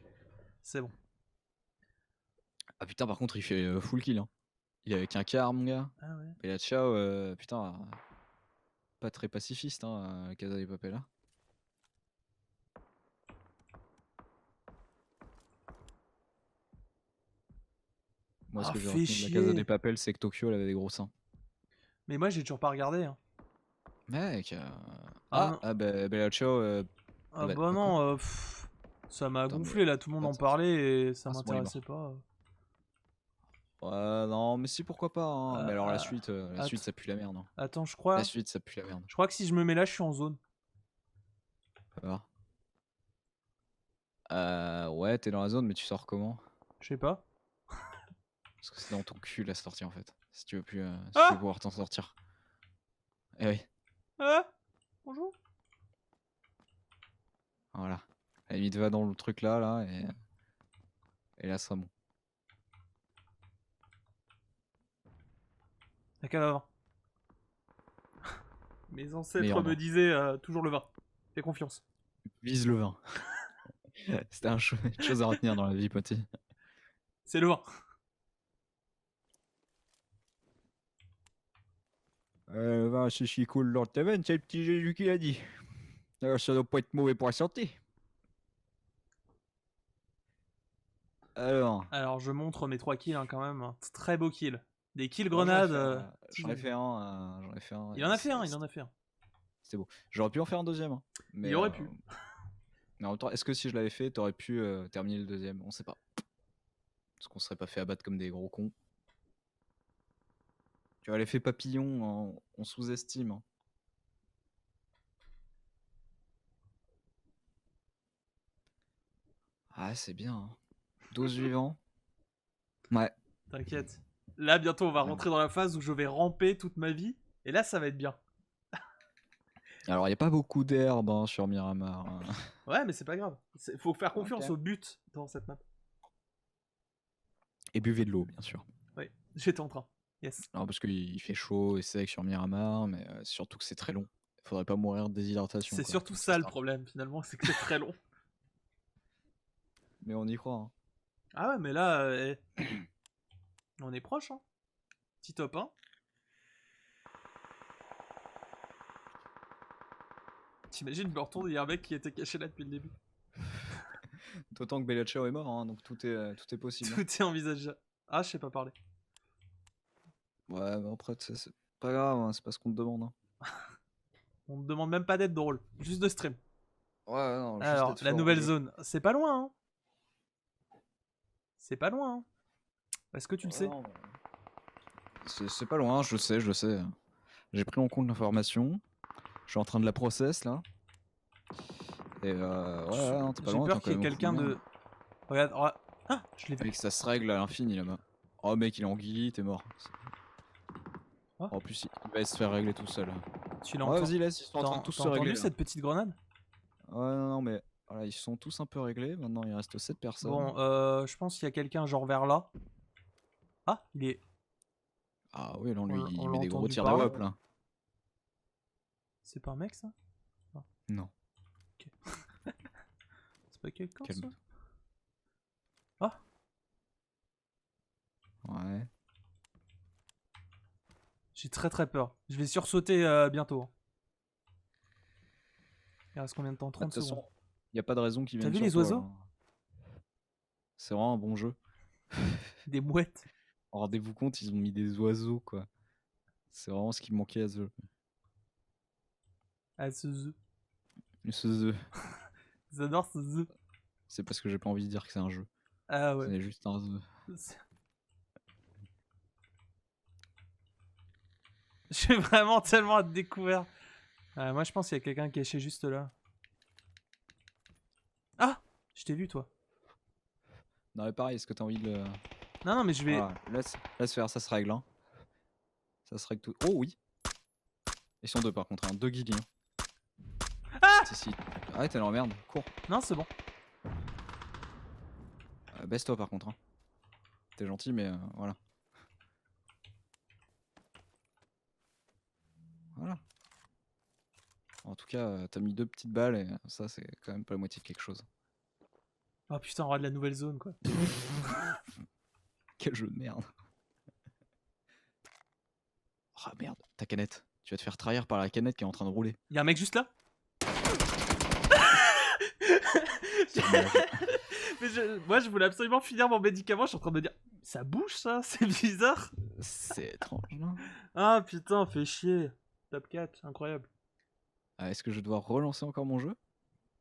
C'est bon. Ah putain, par contre, il fait full kill. Hein. Il est avec un car, mon gars. Ah ouais. Bella Ciao, putain, pas très pacifiste, hein, Casa de Papel. Là. Moi, ce Ah, que j'ai fais retenu de la Casa chier. de Papel, c'est que Tokyo, elle avait des gros seins. Mais moi j'ai toujours pas regardé. Hein. Mec. Ah, non. Ah bah, Bella Ciao. Ah bah, bah quoi non, ça m'a Attends, mais gonflé là, tout le monde en attends. parlait et ça Ah, c'est bon, il est m'intéressait pas. Ouais, non, mais si, pourquoi pas. Hein. Mais alors, la suite, att- ça pue la merde. Hein. Attends, je La crois. suite, ça pue la merde. Je crois que si je me mets là, je suis en zone. Faut voir. Ouais, t'es dans la zone, mais tu sors comment? Je sais pas. Parce que c'est dans ton cul la sortie en fait. Si tu veux plus, si Ah tu veux pouvoir t'en sortir. Eh oui, Ah bonjour. voilà. À la limite, va dans le truc là, et là, ça sera bon. La cave avant. Mes ancêtres Meilleur me nom. disaient toujours le vin. Fais confiance. Vise le vin. C'était une chose à retenir dans la vie, Poty. C'est le vin. Le vin, c'est ce qui coule dans ta veine, c'est le petit Jésus qui l'a dit. Alors, ça doit pas être mauvais pour la santé. Alors. Alors, je montre mes 3 kills hein, quand même. Un très beau kill. Des kills Moi, grenades. J'en ai fait un. J'en ai fait un. Il en a fait un, il en a fait un. C'était beau. J'aurais pu en faire un deuxième. Hein. Mais, Il aurait pu. Mais en même temps, est-ce que si je l'avais fait, t'aurais pu terminer le deuxième? On sait pas. Parce qu'on serait pas fait abattre comme des gros cons. Tu vois, l'effet papillon, on sous-estime. Hein. Ah, c'est bien. Hein. 12 vivants. Ouais. T'inquiète. Là, bientôt, on va rentrer dans la phase où je vais ramper toute ma vie. Et là, ça va être bien. Alors, il n'y a pas beaucoup d'herbe hein, sur Miramar. Hein. Ouais, mais c'est pas grave. Faut faire confiance Ok. au but dans cette map. Et buvez de l'eau, bien sûr. Oui, j'étais en train. Yes. Alors, parce qu'il fait chaud et sec sur Miramar, mais surtout que c'est très long. Faudrait pas mourir de déshydratation. C'est quoi. surtout Donc, ça le sera- problème, finalement, c'est que c'est très long. Mais on y croit. Hein. Ah ouais, mais là, on est proche, hein. Petit top 1. T'imagines, je me retourne, il y a un mec qui était caché là depuis le début. D'autant que Bellaccio est mort, hein, donc tout est possible. hein. Tout est envisageable. Ah, je sais pas parler. Ouais, mais après, c'est pas grave, hein, c'est pas ce qu'on te demande. Hein. On me demande même pas d'être drôle, juste de stream. Ouais, non, juste Alors, être la fort, nouvelle je- zone, c'est pas loin, hein. C'est pas loin, hein. Est-ce que tu le Ouais, sais? non, c'est pas loin, je sais, je sais. J'ai pris en compte l'information. Je suis en train de la process là. Et ouais, non, t'es pas J'ai loin, peur t'es quand qu'il y ait même au fond quelqu'un merde. de... Regarde, ah, je l'ai vu. Mec, ça se règle à l'infini là-bas. Oh mec, il est en guilly, t'es mort. Oh. En plus, il va se faire régler tout seul. Tu l'as Ouais, entendu? vas-y, laisse, ils sont en train de tous T'as se régler. entendu Là. cette petite grenade? Ouais, non, mais voilà, ils sont tous un peu réglés. Maintenant, il reste 7 personnes. Bon, je pense qu'il y a quelqu'un genre vers là. Ah, il est... Ah oui, non, lui, On il l'a met des gros entendu tirs par là. d'AWP là. C'est pas un mec, ça? Non, C'est pas quelqu'un, calme. ça? Ah, Ouais. j'ai très très peur. Je vais sursauter bientôt. Hein. Il reste combien de temps? De 30 toute secondes. façon, il n'y a pas de raison qu'ils T'as viennent vu sur les toi, oiseaux? là. C'est vraiment un bon jeu. Des mouettes. Rendez-vous compte, ils ont mis des oiseaux, quoi. C'est vraiment ce qui me manquait à ce jeu. Ah, ce jeu. Ce jeu. J'adore ce jeu. C'est parce que j'ai pas envie de dire que c'est un jeu. Ah ouais. C'est juste un jeu. J'ai vraiment tellement hâte de découvrir. Moi, je pense qu'il y a quelqu'un caché juste là. Ah, je t'ai vu, toi. Non, mais pareil, est-ce que t'as envie de le. Non, non, mais je vais... Voilà, laisse faire, ça se règle. Hein. Ça se règle tout. Oh oui! Ils sont deux par contre, hein. Deux guillis. Hein. Ah! Si. Arrête, elle emmerde. Cours. Non, c'est bon. Baisse-toi par contre. Hein. T'es gentil, mais voilà. Voilà. En tout cas, t'as mis 2 petites balles et ça, c'est quand même pas la moitié de quelque chose. Oh putain, on aura de la nouvelle zone, quoi. Quel jeu de merde. Ah merde, ta canette. Tu vas te faire trahir par la canette qui est en train de rouler. Y'a un mec juste là? Mais moi, je voulais absolument finir mon médicament. Je suis en train de me dire, ça bouge ça? C'est bizarre. C'est étrange, non? Ah putain, fait chier. Top 4, incroyable. Ah, est-ce que je dois relancer encore mon jeu?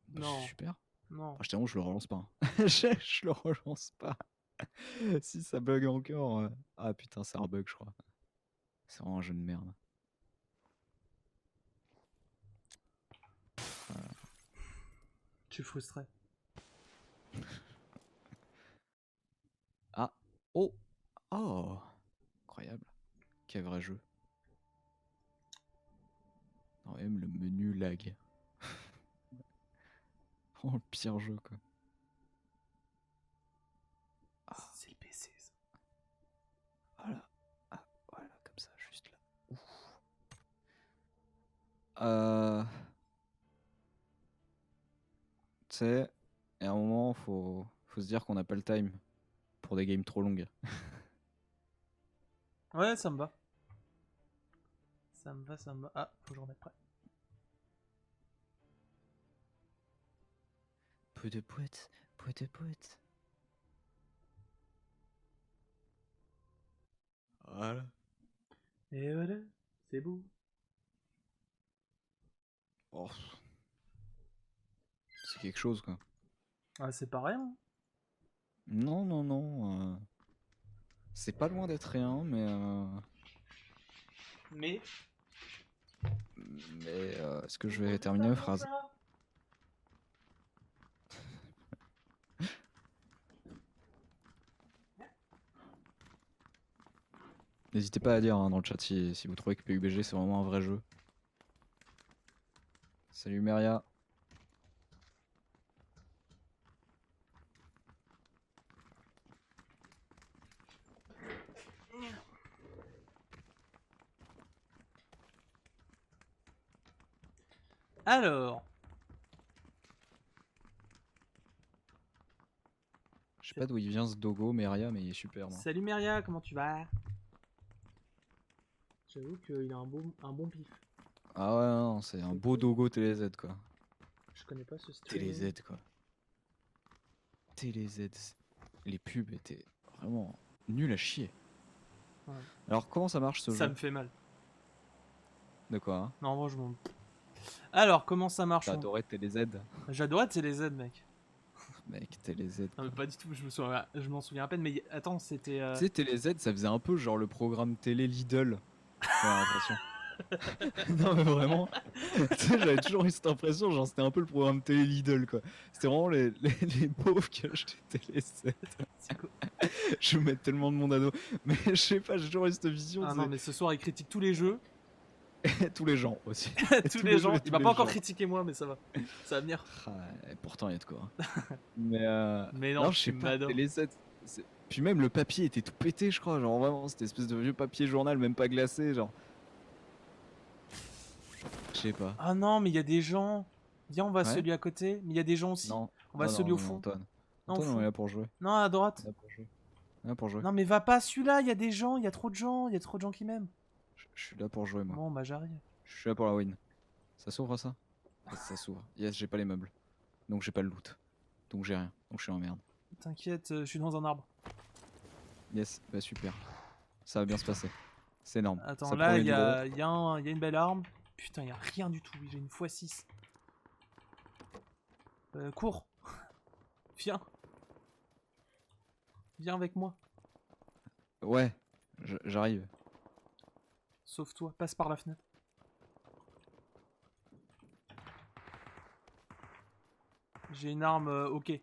Non. Super. Non. Ah, je t'avoue, je le relance pas. Hein. je le relance pas. Si ça bug encore. Ah putain, c'est un bug, je crois. C'est vraiment un jeu de merde. Je suis frustré. Ah. Oh. Oh. Incroyable. Quel vrai jeu. Non, même le menu lag. Oh, le pire jeu, quoi. C'est le PC, ça. Voilà. Ah, voilà, comme ça, juste là. Ouf. Tu sais, et à un moment, faut se dire qu'on n'a pas le time pour des games trop longues. Ouais, ça me va. Ça me va, ça me va. Ah, faut que je remette prêt. Peu de poètes, poète de poète. Voilà. Et voilà, c'est beau. Oh, c'est quelque chose, quoi. Ah, c'est pas rien. Non, non, non. C'est pas loin d'être rien, Mais. est-ce que je vais terminer ma phrase? N'hésitez pas à dire dans le chat si vous trouvez que PUBG c'est vraiment un vrai jeu. Salut Meria. Alors. Je sais pas d'où il vient ce dogo Meria, mais il est super. Moi. Salut Meria, comment tu vas? J'avoue qu'il a un bon pif. Ah ouais, non, c'est un beau dogo TéléZ quoi. Je connais pas ce stream. TéléZ quoi. TéléZ. Les pubs étaient vraiment nuls à chier. Ouais. Alors comment ça marche ce jeu? Ça me fait mal. De quoi hein? Non, moi je m'en. Alors, comment ça marche? T'adorais TéléZ? J'adorais TéléZ, mec. Mec, TéléZ. Non, mais pas du tout, je m'en souviens à peine, mais attends, c'était. Tu sais, TéléZ, ça faisait un peu genre le programme télé Lidl. J'ai l'impression. Non, mais vraiment. Tu sais, j'avais toujours eu cette impression, genre c'était un peu le programme télé Lidl quoi. C'était vraiment les pauvres qui achetaient TéléZ. Je mets tellement de monde à dos. Mais je sais pas, j'ai toujours eu cette vision. Ah non, mais ce soir il critique tous les jeux. Tous les gens aussi. tous les gens. jeux et Il tous m'a les pas encore genres. critiqué moi, mais ça va. Ça va venir. Ah, et pourtant il y a de quoi. Mais, Mais non, je sais tu pas, m'adores. TéléZ. Puis même le papier était tout pété, je crois. Genre vraiment, cette espèce de vieux papier journal, même pas glacé. Genre. Je sais pas. Ah non, mais il y a des gens. Viens, on va à Ouais celui à côté. Mais il y a des gens aussi. Non. On va à Non, celui non, au non, fond. Antoine. Non, au Antoine, on fond. est là pour jouer. Non, à droite. On est là pour jouer. On est là pour jouer. Non, mais va pas à celui-là, il y a des gens, il y a trop de gens, il y a trop de gens qui m'aiment. Je suis là pour jouer, moi. Bon, bah j'arrive. Je suis là pour la win. Ça s'ouvre ça? Yes, ça s'ouvre. Yes, j'ai pas les meubles. Donc j'ai pas le loot. Donc j'ai rien. Donc je suis en merde. T'inquiète, je suis dans un arbre. Yes, bah super. Ça va bien se passer. C'est énorme. Attends, Ça là, promet il y du gros. a une belle arme. Putain, il y a rien du tout. J'ai une x6. Cours. Viens. Viens avec moi. Ouais, j'arrive. Sauve-toi. Passe par la fenêtre. J'ai une arme, ok.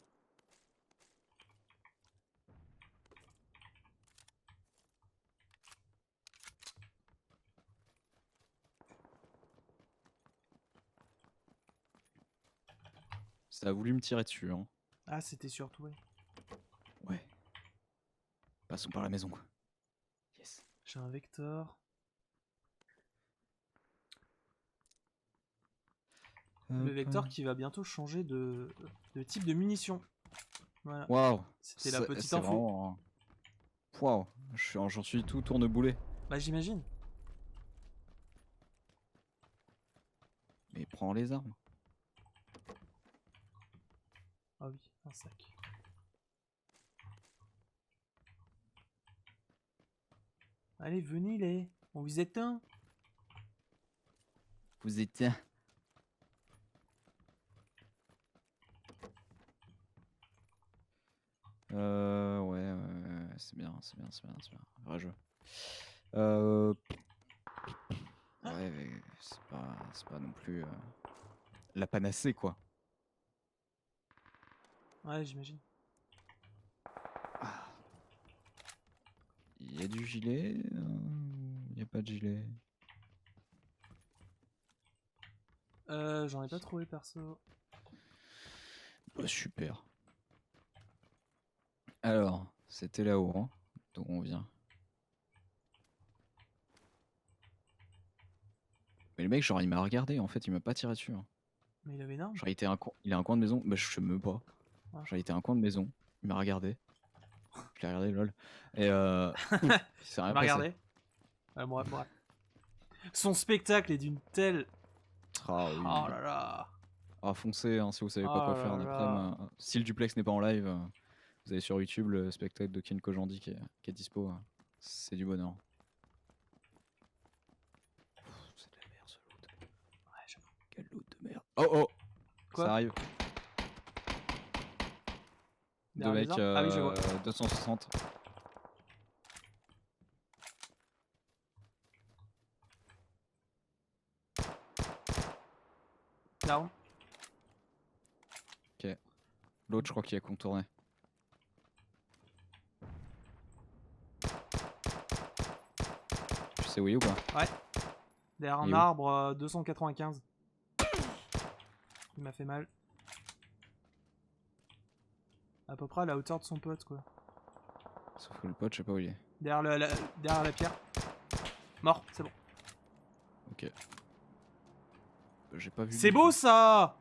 Ça a voulu me tirer dessus, hein. Ah, c'était surtout, ouais. Ouais. Passons par la maison. Yes. J'ai un vecteur. Le vecteur qui va bientôt changer de type de munition. Voilà. Waouh. C'était la petite c'est info. vraiment, waouh. J'en suis tout tourneboulet. Bah, j'imagine. Mais prends les armes. Ah oui, un sac. Allez, venez les. On vous éteint. Vous étiez. Ouais, c'est bien, c'est bien, c'est bien, c'est bien. Vrai jeu. Ouais, mais c'est pas non plus la panacée quoi. Ouais, j'imagine. Ah. Il y a du gilet, il y a pas de gilet. J'en ai pas trouvé perso. Bah, super. Alors, c'était là-haut, hein, d'où on vient. Mais le mec, genre, il m'a regardé, en fait, il m'a pas tiré dessus, hein. Mais il avait une arme. Genre, il est un coin de maison, bah, je sais même pas. Ah. Genre, il était à un coin de maison, il m'a regardé. Je l'ai regardé, lol. Et c'est rien Il m'a passé. regardé. Ouais, bref. Son spectacle est d'une telle. Ah oui. Oh là là. Ah, foncez, hein, si vous savez pas Oh quoi là faire un là. après-midi. Si le duplex n'est pas en live, vous avez sur YouTube le spectacle de Ken Kojandi qui est dispo. C'est du bonheur. C'est de la merde ce loot. Ouais, j'avoue. Quel loot de merde. Oh oh Quoi? Ça arrive. Deux Derrière les mecs, arbres. Ah oui, je vois. 260. Down. L'autre, je crois qu'il a contourné. Tu sais où il est ou pas? Derrière Il un est où? arbre, 295. Il m'a fait mal. À peu près à la hauteur de son pote, quoi. Sauf que le pote, je sais pas où il est. Derrière la pierre. Mort, c'est bon. Ok. J'ai pas vu. C'est du beau tout. ça!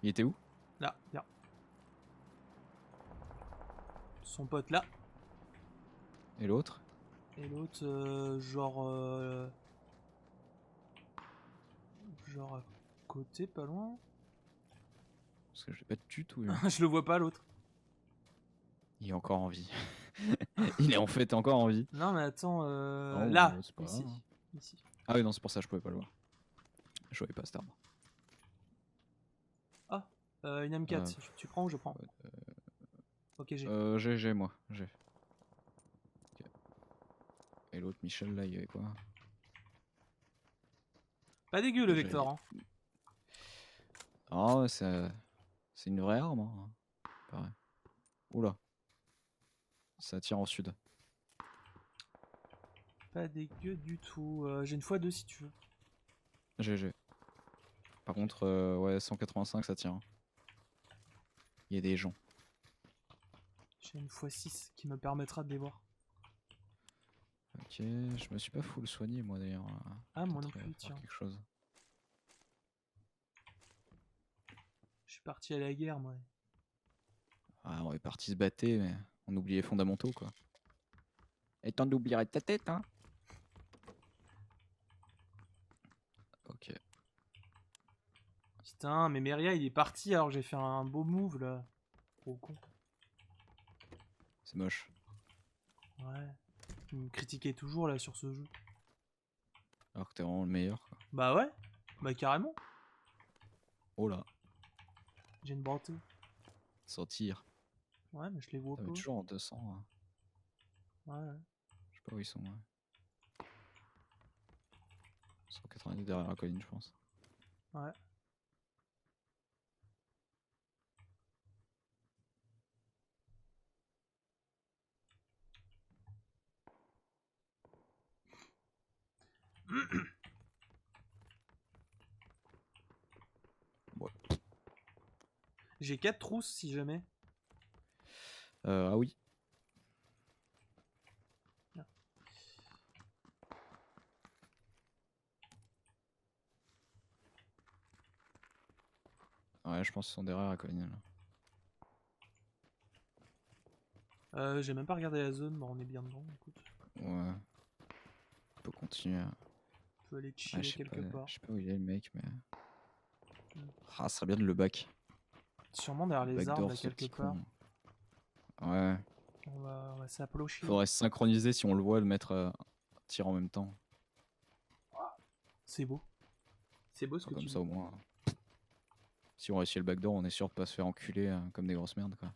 Il était où? Là, viens. Son pote là. Et l'autre? Et l'autre, genre à côté, pas loin. Parce que je l'ai pas du tout vu. Je le vois pas l'autre. Il est encore en vie. Il est en fait encore en vie. Non mais attends, Oh, là, bah, c'est pas ici. grave, hein. Ici. Ah oui, non, c'est pour ça que je pouvais pas le voir. Je voyais pas cet arbre. Une M4, tu prends ou je prends? Ok, j'ai. J'ai, moi. J'ai. Ok. Et l'autre, Michel, là, il y avait quoi? Pas dégueu le J'ai- Vector, hein. Ah ouais, c'est une vraie arme, hein. Pareil. Oula. Ça tire en sud. Pas dégueu du tout. J'ai une x2 si tu veux. GG. Par contre, ouais, 185, ça tient. Il y a des gens. J'ai une x6 qui me permettra de les voir. Ok, je me suis pas full soigné, moi, d'ailleurs. Ah, moi non Peut-être, plus, faire tiens. quelque chose. Je suis parti à la guerre, moi. Ah, on est parti se battre, mais on oubliait les fondamentaux, quoi. Et t'en oublierais ta tête, hein. Ok. Putain, mais Meria il est parti alors que j'ai fait un beau move là. Trop con. C'est moche. Ouais. Il me critiquait toujours là sur ce jeu. Alors que t'es vraiment le meilleur, quoi. Bah ouais. Bah carrément. Oh là, J'ai une bantée. sans tir. Ouais, mais je les vois Ça pas. met toujours en 200. Hein. Ouais. Je sais pas où ils sont. Ouais. 190 derrière la colline, je pense. Ouais. Ouais. J'ai 4 trousses si jamais. Ah oui. Bien. Ouais, je pense qu'ils sont derrière la colline. Là. J'ai même pas regardé la zone, bah on est bien dedans, écoute. Ouais. On peut continuer. On peut aller Ah, chiller je sais quelque part. je sais pas où il est le mec, mais. Mm. Ah, ça serait bien de le back. Sûrement derrière les Backdoor, arbres là ce quelque petit part. con. Ouais. On va s'approcher. Faudrait se synchroniser si on le voit, le mettre tir en même temps. C'est beau. C'est beau ce que Comme tu ça dis. au moins. Si on réussit le backdoor, on est sûr de pas se faire enculer comme des grosses merdes, quoi.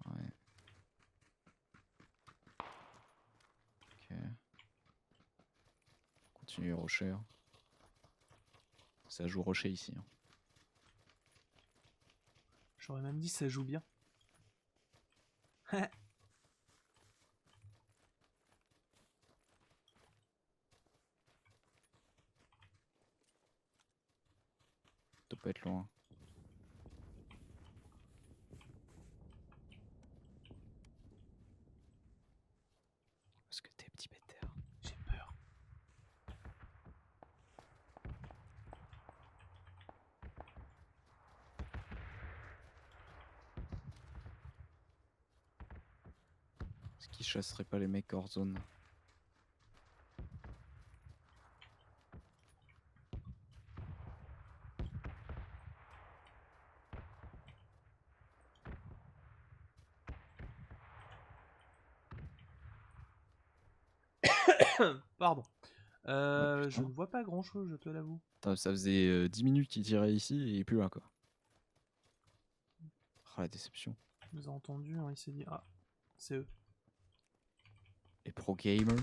Ouais. Ok. Continue rocher. Hein. Ça joue rocher ici. Hein. J'aurais même dit ça joue bien. Doit pas être loin. Parce que t'es petit bêtère. J'ai chasserai pas les mecs hors zone. Pardon. Je putain. ne vois pas grand chose, je te l'avoue. Putain, ça faisait 10 minutes qu'il tirait ici et plus là quoi. Ah la déception. Il nous a entendu, hein, il s'est dit ah, c'est eux. Les pro gamers.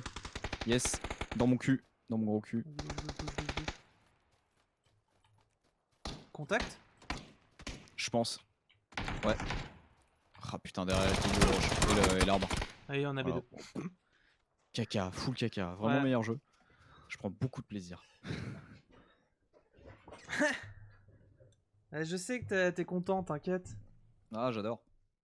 Yes, dans mon cul, dans mon gros cul. Vas-y, vas-y. Contact? Je pense. Ouais. Ah putain, derrière la ligne de roche et l'arbre. Allez, on avait Voilà. deux. Caca, full caca, vraiment Ouais. meilleur jeu. Je prends beaucoup de plaisir. Je sais que t'es content, t'inquiète. Ah, j'adore.